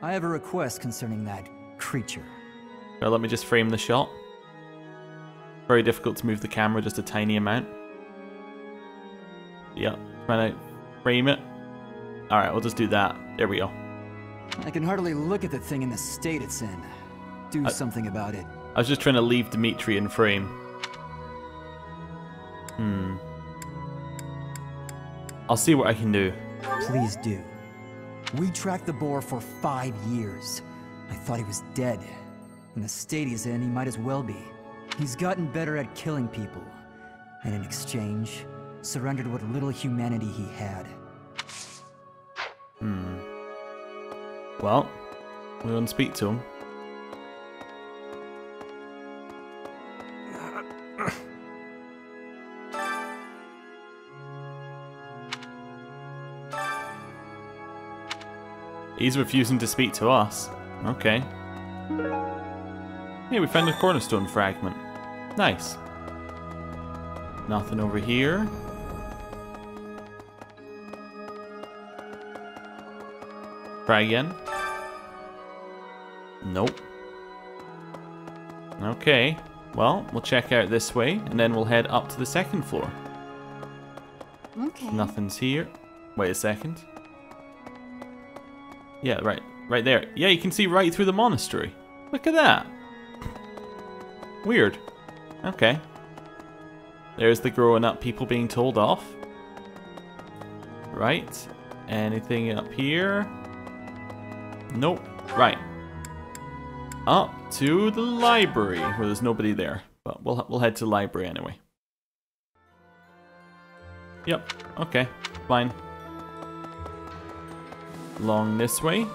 I have a request concerning that creature. Now let me just frame the shot. Very difficult to move the camera just a tiny amount. Yep, trying to frame it. Alright, we'll just do that. There we go. I can hardly look at the thing in the state it's in. Do something about it. I was just trying to leave Dimitri in frame. I'll see what I can do. Please do. We tracked the boar for 5 years. I thought he was dead. In the state he's in, he might as well be. He's gotten better at killing people. And in exchange, surrendered what little humanity he had. Well, we'll go and speak to him. He's refusing to speak to us. Okay. Hey, we found a Cornerstone Fragment. Nice. Nothing over here. Try again. Nope. Okay. Well, we'll check out this way, and then we'll head up to the second floor. Okay. Nothing's here. Wait a second. Yeah, right there. Yeah, you can see right through the monastery. Look at that. Weird. Okay. There's the growing up people being told off. Right. Anything up here? Nope. Right. Up to the library, where there's nobody there. But we'll head to the library anyway. Yep. Okay. Fine. Along this way.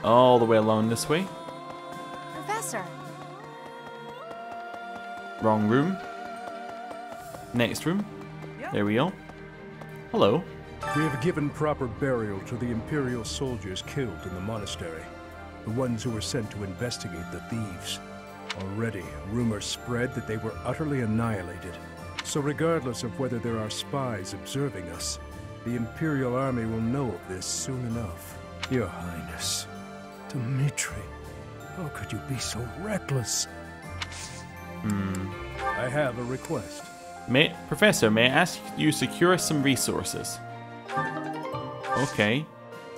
All the way along this way. Professor. Wrong room. Next room. There we go. Hello. We have given proper burial to the Imperial soldiers killed in the monastery. The ones who were sent to investigate the thieves. Already, rumors spread that they were utterly annihilated. So regardless of whether there are spies observing us, the Imperial army will know of this soon enough. Your Highness. Dmitri, how could you be so reckless? I have a request. Professor, may I ask you secure some resources? Okay.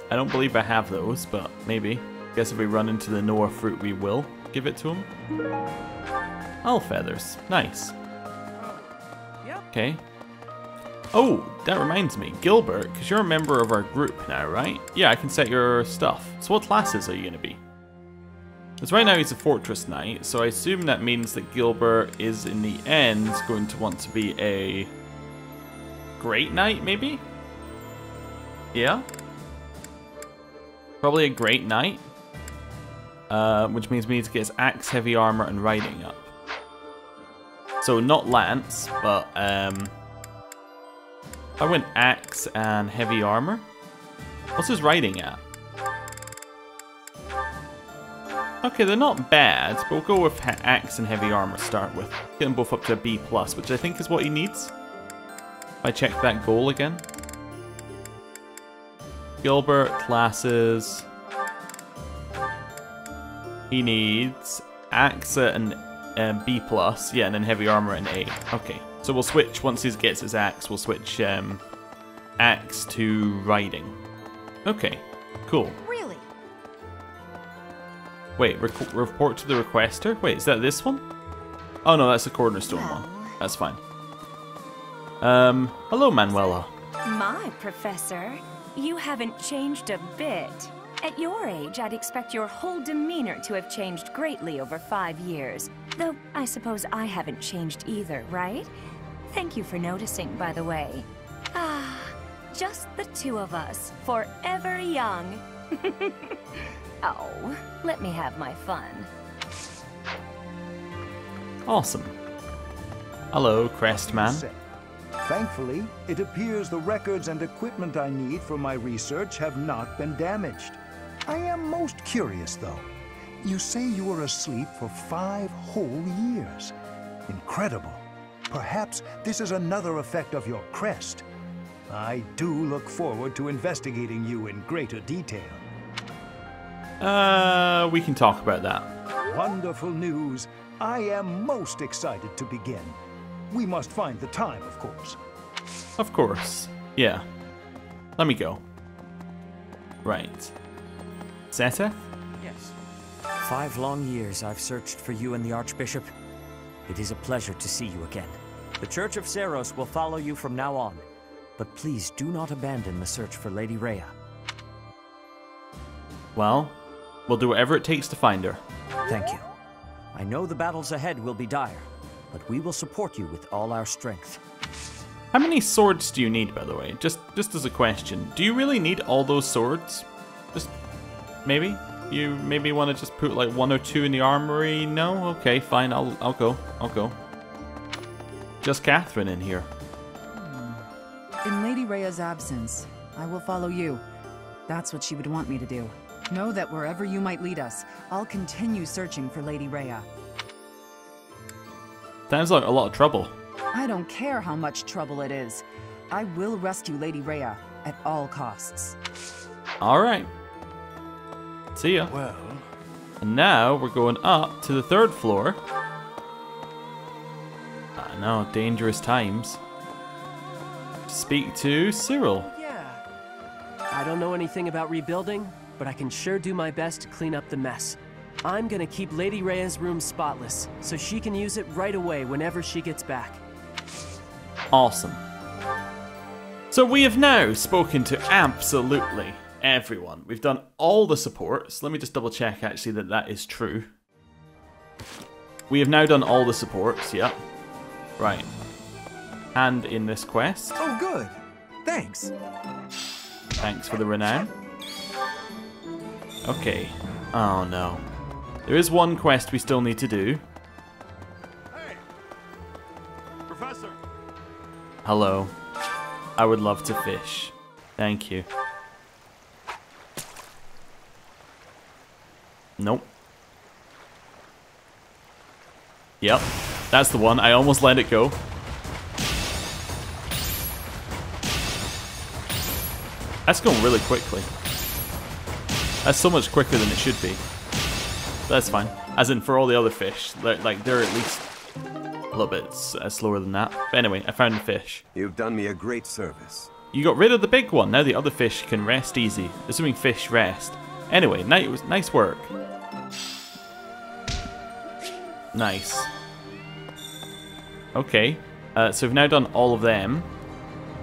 I don't believe I have those, but maybe. Guess if we run into the Noah fruit, we will give it to him. Owl feathers. Nice. Okay. Oh, that reminds me. Gilbert, because you're a member of our group now, right? Yeah, I can set your stuff. So what classes are you going to be? Because right now he's a Fortress Knight, so I assume that means that Gilbert is, in the end, going to want to be a Great Knight, maybe? Yeah? Probably a Great Knight. Which means we need to get his Axe, Heavy Armor, and Riding up. So not Lance, but I went Axe and Heavy Armor. What's his Riding at? Okay, they're not bad, but we'll go with Axe and Heavy Armor to start with. Get them both up to a B+, which I think is what he needs. If I check that goal again. Gilbert, classes. He needs Axe and B+, yeah, and then Heavy Armor and A. Okay, so we'll switch, once he gets his Axe, we'll switch Axe to Riding. Okay, cool. Really? Wait, report to the requester? Wait, is that this one? Oh no, that's the Cornerstone one. That's fine. Hello Manuela. My Professor, you haven't changed a bit. At your age, I'd expect your whole demeanor to have changed greatly over 5 years. Though, I suppose I haven't changed either, right? Thank you for noticing, by the way. Ah, just the two of us, forever young. Oh, let me have my fun. Awesome. Hello, Crestman. Thankfully, it appears the records and equipment I need for my research have not been damaged. I am most curious, though. You say you were asleep for 5 whole years. Incredible. Perhaps this is another effect of your crest. I do look forward to investigating you in greater detail. We can talk about that. Wonderful news. I am most excited to begin. We must find the time, of course. Of course. Yeah. Let me go. Right. Zeta? Yes. 5 long years I've searched for you and the Archbishop. It is a pleasure to see you again. The Church of Seiros will follow you from now on, but please do not abandon the search for Lady Rhea. Well, we'll do whatever it takes to find her. Thank you. I know the battles ahead will be dire, but we will support you with all our strength. How many swords do you need, by the way? Just as a question. Do you really need all those swords? Just maybe? You maybe want to just put like 1 or 2 in the armory? No? Okay, fine. I'll go. I'll go. Just Catherine in here. In Lady Rhea's absence, I will follow you. That's what she would want me to do. Know that wherever you might lead us, I'll continue searching for Lady Rhea. Sounds like a lot of trouble. I don't care how much trouble it is. I will rescue Lady Rhea at all costs. Alright. See ya. Well. And now we're going up to the 3rd floor. I know, dangerous times. To speak to Cyril. Yeah. I don't know anything about rebuilding, but I can sure do my best to clean up the mess. I'm gonna keep Lady Rhea's room spotless, so she can use it right away whenever she gets back. Awesome. So we have now spoken to absolutely everyone. We've done all the supports. Let me just double check actually that that is true. We have now done all the supports, yep. Right. And in this quest. Oh, good. Thanks. Thanks for the renown. Okay. Oh no. There is one quest we still need to do. Hey! Professor! Hello. I would love to fish. Thank you. Nope. Yep. That's the one. I almost let it go. That's going really quickly. That's so much quicker than it should be. That's fine. As in for all the other fish. They're at least a little bit slower than that. But anyway, I found the fish. You've done me a great service. You got rid of the big one. Now the other fish can rest easy. Assuming fish rest. Anyway, nice work. Nice. Okay. So we've now done all of them.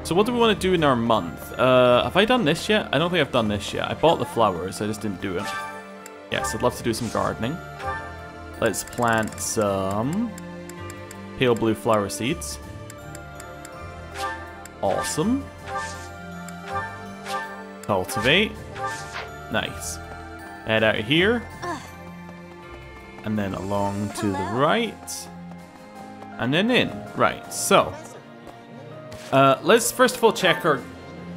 So what do we want to do in our month? Have I done this yet? I don't think I've done this yet. I bought the flowers, I just didn't do it. Yes, I'd love to do some gardening. Let's plant some pale blue flower seeds. Awesome. Cultivate. Nice. Head out here. And then along to the right. And then in. Right, so. Let's first of all check our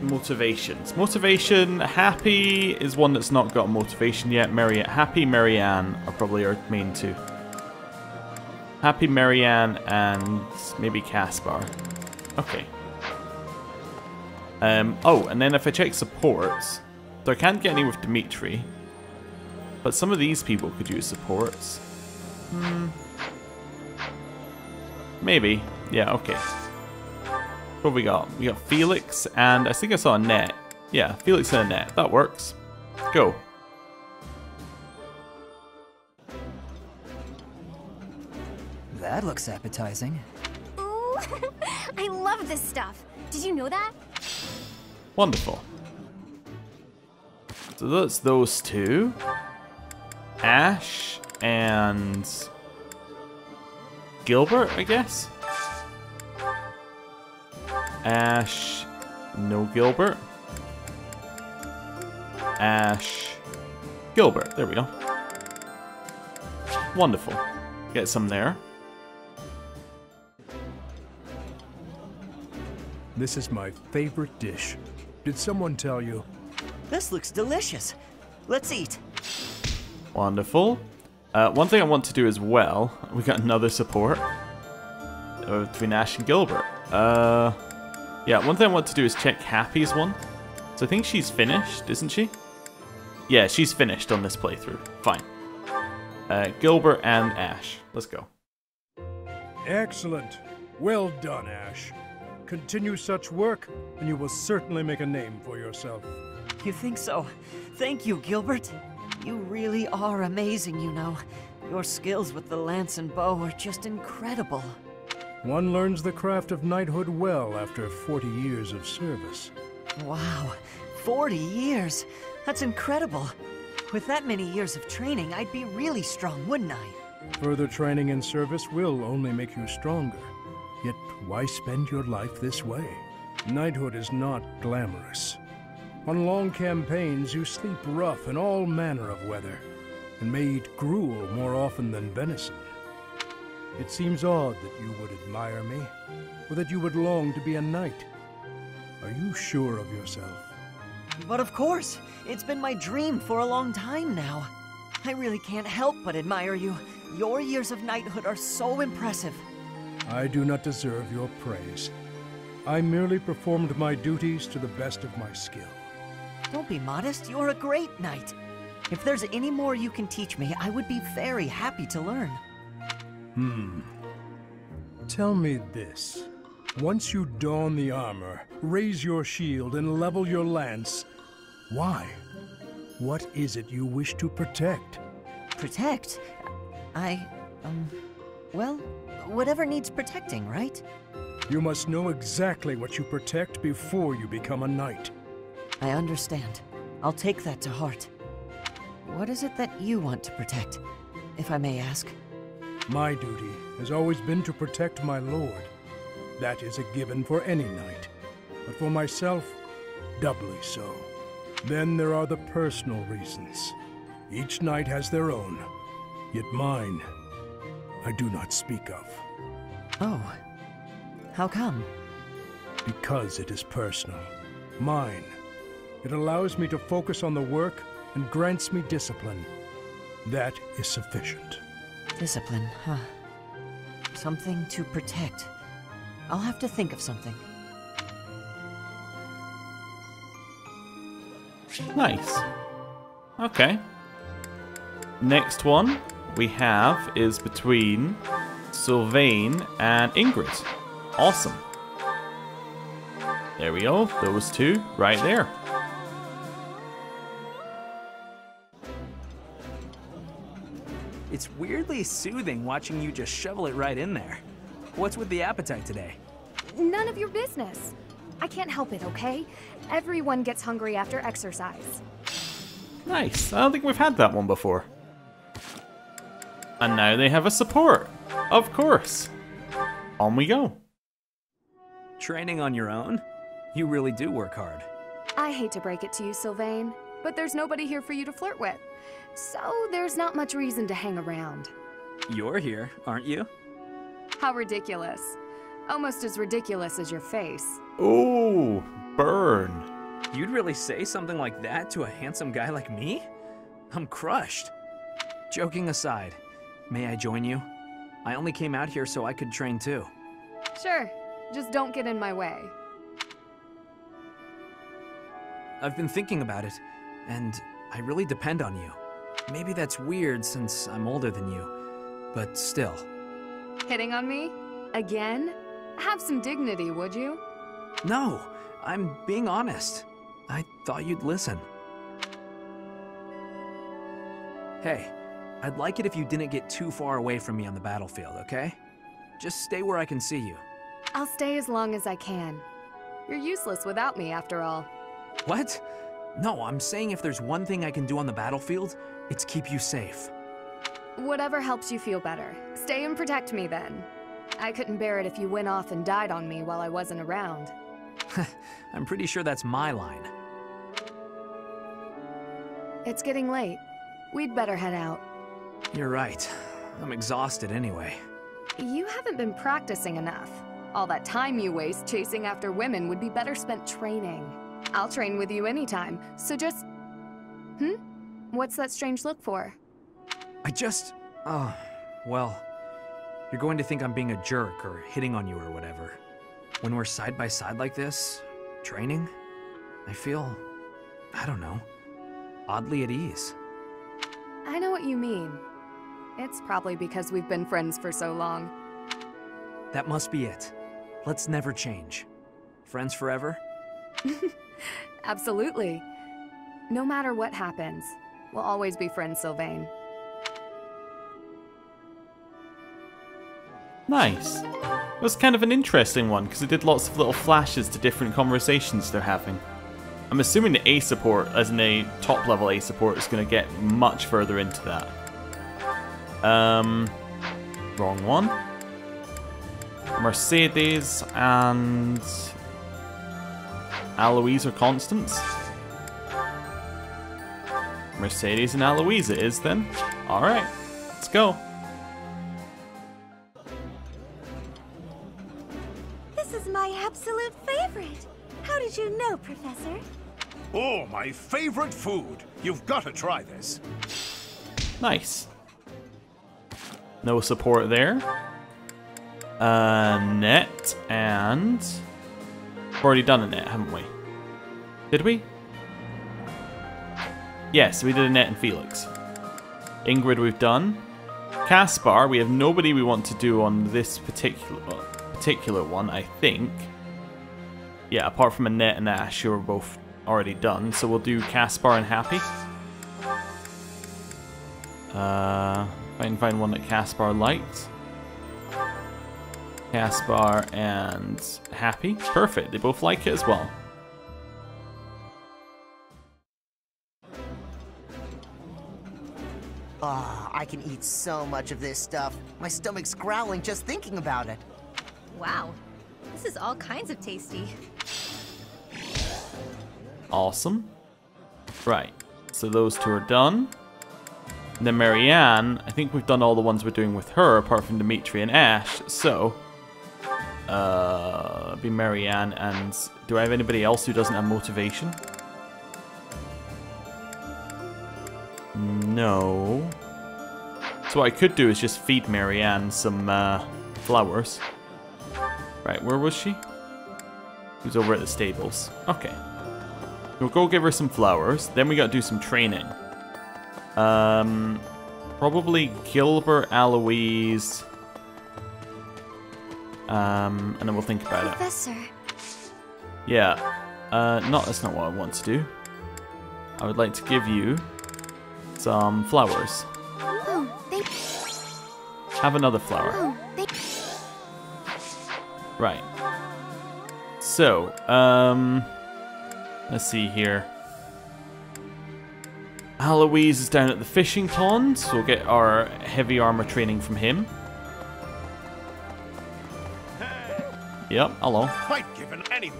motivations. Motivation, happy is one that's not got motivation yet. Happy, Marianne are probably our main two. Happy, Marianne, and maybe Caspar. Okay. Oh, and then if I check supports, so I can't get any with Dimitri, but some of these people could use supports. Maybe. Yeah, okay. What have we got? We got Felix, and I think I saw Annette. Yeah, Felix and Annette. That works. Go. That looks appetizing. Ooh, I love this stuff. Did you know that? Wonderful. So that's those two. Ash and Gilbert, I guess? Ash, no Gilbert. Ash, Gilbert. There we go. Wonderful. Get some there. This is my favorite dish. Did someone tell you? This looks delicious. Let's eat. Wonderful. One thing I want to do as well, we got another support between Ash and Gilbert. Yeah, one thing I want to do is check Happy's one. So I think she's finished, isn't she? Yeah, she's finished on this playthrough. Fine. Gilbert and Ash. Let's go. Excellent. Well done, Ash. Continue such work, and you will certainly make a name for yourself. You think so? Thank you, Gilbert. You really are amazing, you know. Your skills with the lance and bow are just incredible. One learns the craft of knighthood well after 40 years of service. Wow, 40 years? That's incredible. With that many years of training, I'd be really strong, wouldn't I? Further training and service will only make you stronger. Yet, why spend your life this way? Knighthood is not glamorous. On long campaigns, you sleep rough in all manner of weather, and may eat gruel more often than venison. It seems odd that you would admire me, or that you would long to be a knight. Are you sure of yourself? But of course! It's been my dream for a long time now. I really can't help but admire you. Your years of knighthood are so impressive. I do not deserve your praise. I merely performed my duties to the best of my skill. Don't be modest, you're a great knight. If there's any more you can teach me, I would be very happy to learn. Tell me this. Once you don the armor, raise your shield, and level your lance, why? What is it you wish to protect? Protect? Well, whatever needs protecting, right? You must know exactly what you protect before you become a knight. I understand. I'll take that to heart. What is it that you want to protect, if I may ask? My duty has always been to protect my lord. That is a given for any knight. But for myself, doubly so. Then there are the personal reasons. Each knight has their own, yet mine I do not speak of. Oh, how come? Because it is personal. Mine. It allows me to focus on the work and grants me discipline. That is sufficient. Discipline, huh? Something to protect. I'll have to think of something. Nice. Okay. Next one we have is between Sylvain and Ingrid. Awesome. There we go. Those two right there. It's weirdly soothing watching you just shovel it right in there. What's with the appetite today? None of your business. I can't help it, okay? Everyone gets hungry after exercise. Nice. I don't think we've had that one before. And now they have a support. Of course. On we go. Training on your own? You really do work hard. I hate to break it to you, Sylvain, but there's nobody here for you to flirt with. So there's not much reason to hang around. You're here, aren't you? How ridiculous. Almost as ridiculous as your face. Ooh, burn. You'd really say something like that to a handsome guy like me? I'm crushed. Joking aside, may I join you? I only came out here so I could train too. Sure, just don't get in my way. I've been thinking about it, and I really depend on you. Maybe that's weird since I'm older than you, but still. Hitting on me? Again? Have some dignity, would you? No, I'm being honest. I thought you'd listen. Hey, I'd like it if you didn't get too far away from me on the battlefield, okay? Just stay where I can see you. I'll stay as long as I can. You're useless without me, after all. What? No, I'm saying if there's one thing I can do on the battlefield, it's keep you safe. Whatever helps you feel better. Stay and protect me then. I couldn't bear it if you went off and died on me while I wasn't around. I'm pretty sure that's my line. It's getting late. We'd better head out. You're right. I'm exhausted anyway. You haven't been practicing enough. All that time you waste chasing after women would be better spent training. I'll train with you anytime, so just... What's that strange look for? Well, you're going to think I'm being a jerk or hitting on you or whatever. When we're side by side like this, training, I feel, I don't know, oddly at ease. I know what you mean. It's probably because we've been friends for so long. That must be it. Let's never change. Friends forever? Absolutely. No matter what happens, we'll always be friends, Sylvain. Nice. It was kind of an interesting one because it did lots of little flashes to different conversations they're having. I'm assuming the A support, as in a top level A support, is going to get much further into that. Wrong one. Mercedes and Aloise are constants. Mercedes and Aloise it is then. Alright, let's go. This is my absolute favorite. How did you know, Professor? Oh, my favorite food. You've got to try this. Nice. No support there. Net and... We've already done a net, haven't we? Did we? Yes, we did a net and Felix. Ingrid we've done. Caspar, we have nobody we want to do on this particular one, I think. Yeah, apart from a net and Ash, who are both already done. So we'll do Caspar and Happy. If I can find one that Caspar liked. Caspar and Happy. Perfect. They both like it as well. Ah, I can eat so much of this stuff. My stomach's growling just thinking about it. Wow, this is all kinds of tasty. Awesome. Right, so those two are done. And then Marianne, I think we've done all the ones we're doing with her, apart from Dimitri and Ash, so... be Marianne, and do I have anybody else who doesn't have motivation? No. So what I could do is just feed Marianne some flowers. Right, where was she? She was over at the stables. Okay. We'll go give her some flowers. Then we gotta do some training. Probably Gilbert, Aloise. And then we'll think about Professor. it. Yeah. That's not what I want to do. I would like to give you some flowers. Oh, thank you. Have another flower. Oh, thank you. Right. So, let's see here. Aloise is down at the fishing pond, so we'll get our heavy armor training from him. Yep, hello. Quite given anyway.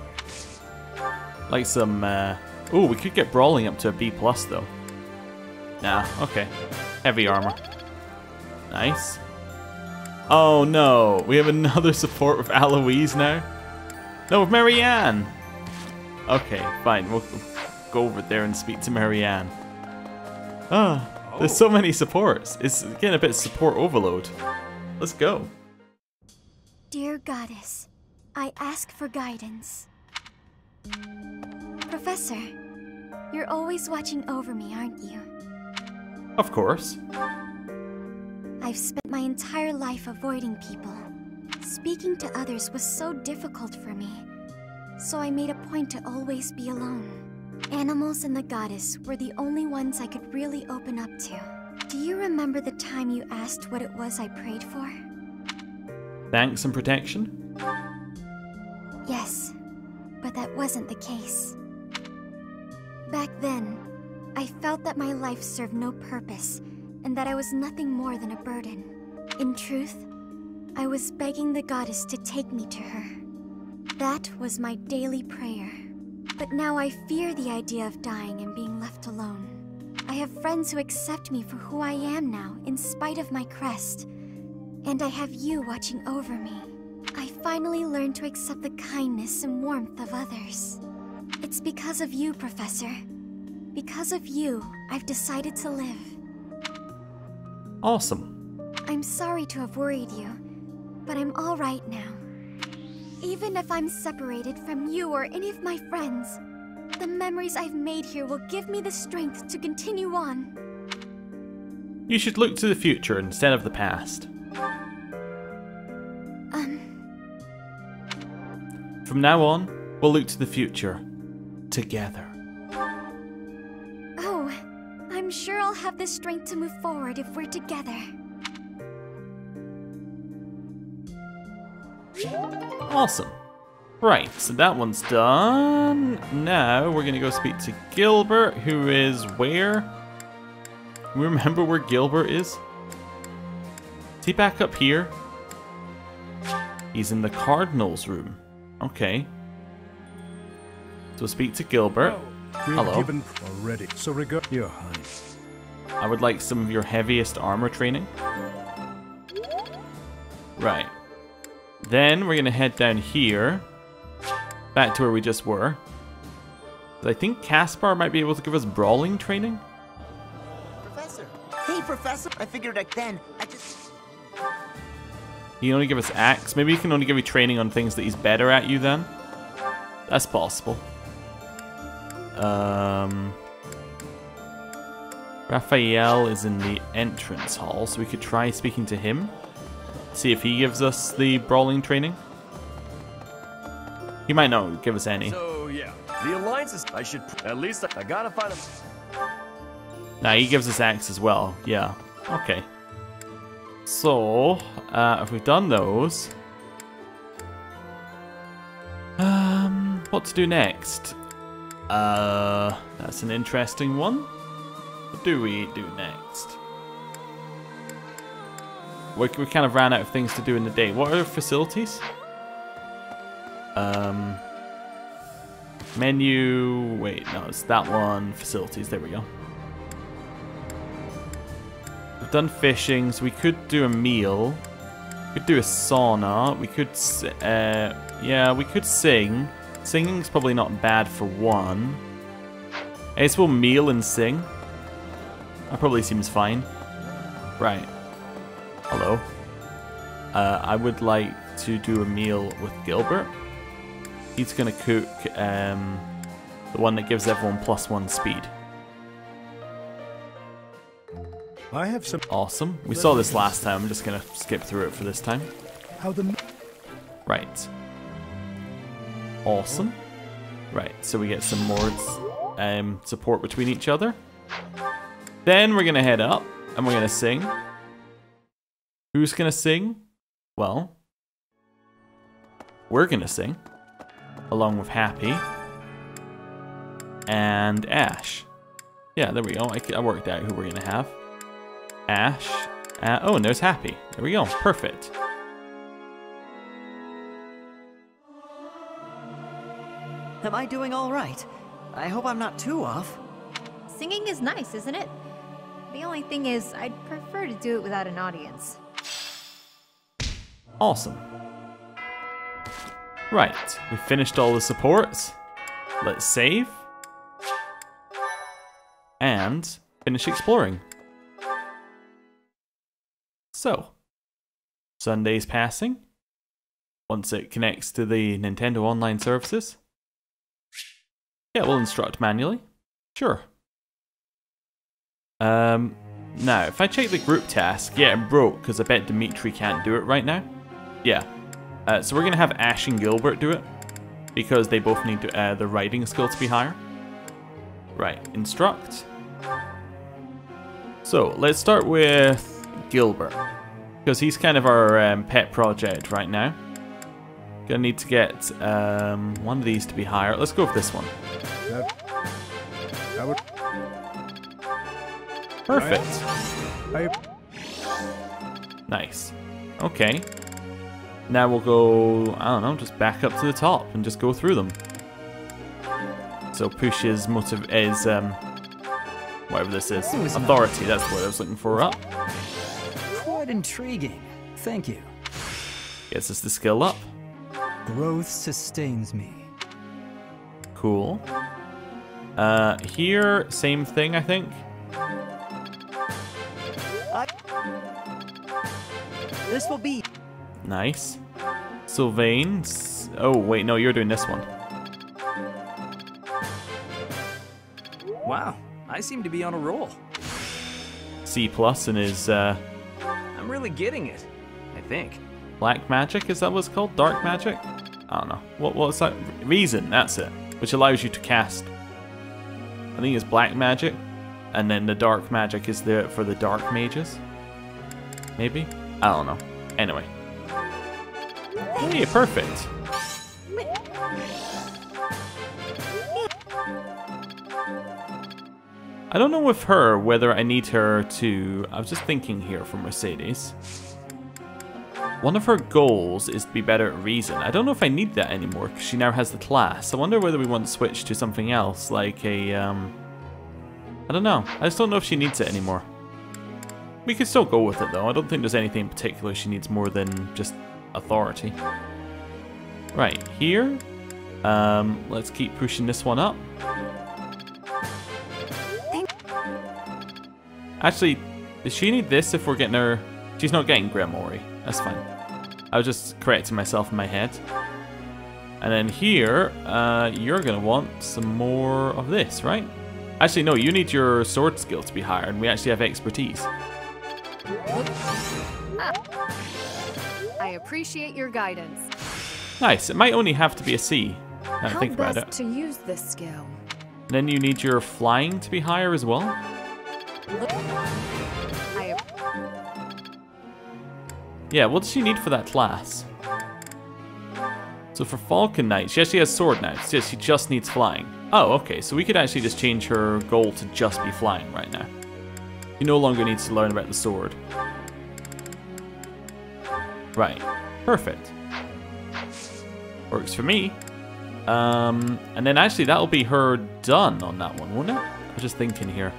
Like some, oh, we could get brawling up to a B+ though. Nah, okay. Heavy armor. Nice. Oh no, we have another support with Aloise now? No, with Marianne! Okay, fine, we'll go over there and speak to Marianne. Ah, there's so many supports. It's getting a bit of support overload. Let's go. Dear Goddess, I ask for guidance. Professor, you're always watching over me, aren't you? Of course. I've spent my entire life avoiding people. Speaking to others was so difficult for me, so I made a point to always be alone. Animals and the goddess were the only ones I could really open up to. Do you remember the time you asked what it was I prayed for? Thanks and protection? Yes, but that wasn't the case. Back then, I felt that my life served no purpose, and that I was nothing more than a burden. In truth, I was begging the goddess to take me to her. That was my daily prayer. But now I fear the idea of dying and being left alone. I have friends who accept me for who I am now, in spite of my crest. And I have you watching over me. I finally learned to accept the kindness and warmth of others. It's because of you, Professor. Because of you, I've decided to live. Awesome. I'm sorry to have worried you, but I'm all right now. Even if I'm separated from you or any of my friends, the memories I've made here will give me the strength to continue on. You should look to the future instead of the past. From now on, we'll look to the future. Together. Oh, I'm sure I'll have the strength to move forward if we're together. Awesome. Right, so that one's done. Now we're gonna go speak to Gilbert, who is where? Remember where Gilbert is? Is he back up here? He's in the Cardinal's room. Okay. So speak to Gilbert. Hello. Given already. So regard your Highness. I would like some of your heaviest armor training. Right. Then we're gonna head down here. Back to where we just were. I think Caspar might be able to give us brawling training. Professor! Hey, Professor! I figured He only give us axe. Maybe he can only give you training on things that he's better at you then. That's possible. Raphael is in the entrance hall, so we could try speaking to him. See if he gives us the brawling training. He might not give us any. So yeah, the alliance is. I should at least. I gotta find him. Nah, he gives us axe as well. Yeah. Okay. So, if we've done those... what to do next? That's an interesting one. What do we do next? We kind of ran out of things to do in the day. What are facilities? Menu... Wait, no, it's that one. Facilities, there we go. We've done fishing, so we could do a meal. We could do a sauna. We could... yeah, we could sing. Singing's probably not bad for one. I guess we'll meal and sing. That probably seems fine. Right. Hello. I would like to do a meal with Gilbert. He's gonna cook the one that gives everyone +1 speed. I have some. Awesome. We saw this last time. I'm just gonna skip through it for this time. How the... Right. Awesome. Right, so we get some more support between each other. Then we're gonna head up and we're gonna sing. Who's gonna sing? Well, we're gonna sing along with Happy and Ash. Yeah, there we go. I worked out who we're gonna have. Ash. Oh, and there's Happy. There we go. Perfect. Am I doing all right? I hope I'm not too off. Singing is nice, isn't it? The only thing is, I'd prefer to do it without an audience. Awesome. Right, we finished all the supports. Let's save. And finish exploring. So, Sunday's passing. Once it connects to the Nintendo Online services. Yeah, we'll instruct manually. Sure. Now, if I check the group task, yeah, it broke because I bet Dimitri can't do it right now. Yeah. So we're going to have Ash and Gilbert do it because they both need the writing skill to be higher. Right, instruct. So, let's start with Gilbert because he's kind of our pet project right now. Gonna need to get one of these to be higher. Let's go with this one. That would... Perfect. Nice. Okay. Now we'll go, I don't know, just back up to the top and just go through them. So push is whatever this is. Authority, that's what I was looking for up. Quite intriguing. Thank you. Gets us the skill up. Growth sustains me. Cool. Here, same thing, I think. This will be... Nice. Sylvain. Oh, wait, no, you're doing this one. Wow, I seem to be on a roll. C+ in his, I'm really getting it, I think. Black magic, is that what it's called? Dark magic? I don't know. What's that? Reason, that's it. Which allows you to cast. I think it's black magic. And then the dark magic is for the dark mages. Maybe? I don't know. Anyway. Hey, perfect. I don't know with her whether I need her to... I was just thinking here for Mercedes. One of her goals is to be better at reason. I don't know if I need that anymore because she now has the class. I wonder whether we want to switch to something else, like a... I don't know. I just don't know if she needs it anymore. We could still go with it though. I don't think there's anything in particular she needs more than just authority. Right, here. Let's keep pushing this one up. Actually, does she need this if we're getting her... She's not getting Grimoire. That's fine. I was just correcting myself in my head. And then here, you're going to want some more of this, right? Actually, no, you need your sword skill to be higher, and we actually have expertise. I appreciate your guidance. Nice. It might only have to be a C. Now How think about best it. to use this skill? And then you need your flying to be higher as well. Yeah, what does she need for that class? So for Falcon Knight, she actually has sword now. So she just needs flying. Oh, okay, so we could actually just change her goal to just be flying right now. She no longer needs to learn about the sword. Right, perfect. Works for me. And then actually that'll be her done on that one, won't it? I was just thinking here.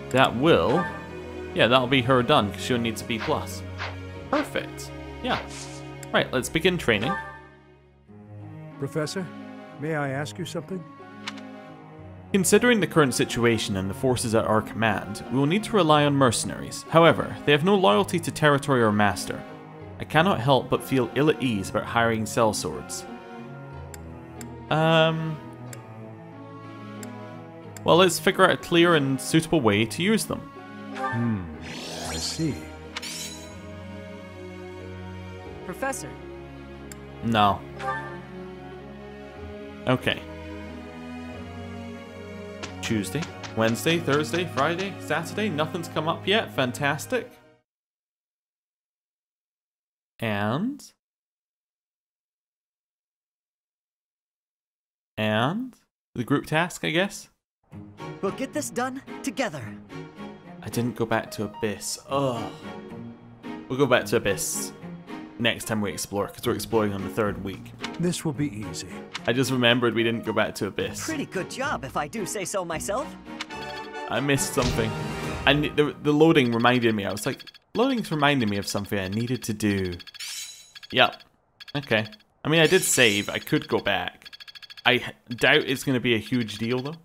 That will... Yeah, that'll be her done, because she'll need to B+. Perfect. Yeah. Right, let's begin training. Professor, may I ask you something? Considering the current situation and the forces at our command, we will need to rely on mercenaries. However, they have no loyalty to territory or master. I cannot help but feel ill at ease about hiring sellswords. Well, let's figure out a clear and suitable way to use them. I see. Professor. No. Okay. Tuesday, Wednesday, Thursday, Friday, Saturday. Nothing's come up yet. Fantastic. And the group task, I guess. We'll get this done together. I didn't go back to Abyss. Ugh. We'll go back to Abyss next time we explore, because we're exploring on the 3rd week. This will be easy. I just remembered we didn't go back to Abyss. Pretty good job, if I do say so myself. I missed something. And the loading reminded me. I was like, loading's reminding me of something I needed to do. Yep. Okay. I mean, I did save. I could go back. I doubt it's going to be a huge deal, though.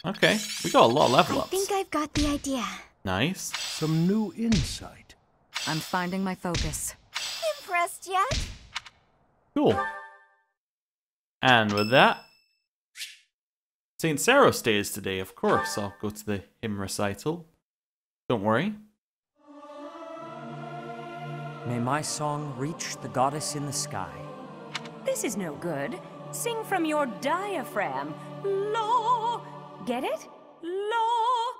Okay. We got a lot of level ups. I think I've got the idea. Nice. Some new insight. I'm finding my focus. Impressed yet? Cool. And with that, St. Seros Day is today, of course. I'll go to the hymn recital. Don't worry. May my song reach the goddess in the sky. This is no good. Sing from your diaphragm. Law. Get it? Law.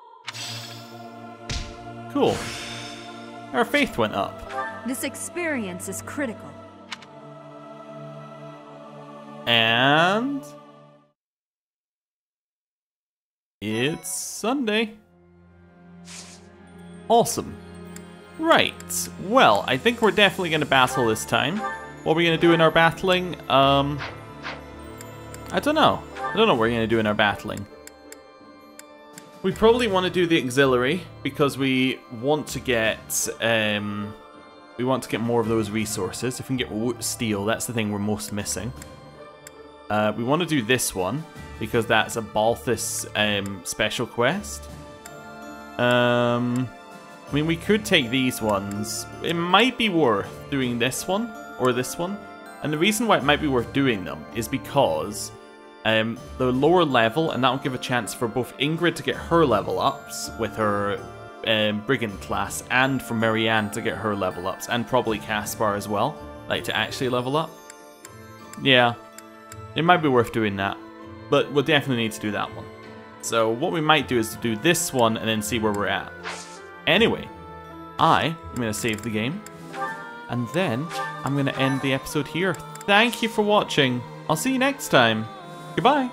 Cool. Our faith went up. This experience is critical. And it's Sunday. Awesome. Right. Well, I think we're definitely going to battle this time. What are we going to do in our battling? I don't know. I don't know what we're going to do in our battling. We probably want to do the auxiliary because we want to get more of those resources. If we can get steel, that's the thing we're most missing. We want to do this one because that's a Balthus special quest. I mean, we could take these ones. It might be worth doing this one or this one. And the reason why it might be worth doing them is because they're lower level, and that'll give a chance for both Ingrid to get her level ups with her Brigand class, and for Marianne to get her level ups, and probably Caspar as well, like to actually level up. Yeah, it might be worth doing that, but we'll definitely need to do that one. So what we might do is do this one and then see where we're at. Anyway, I'm going to save the game, and then I'm going to end the episode here. Thank you for watching. I'll see you next time. Goodbye.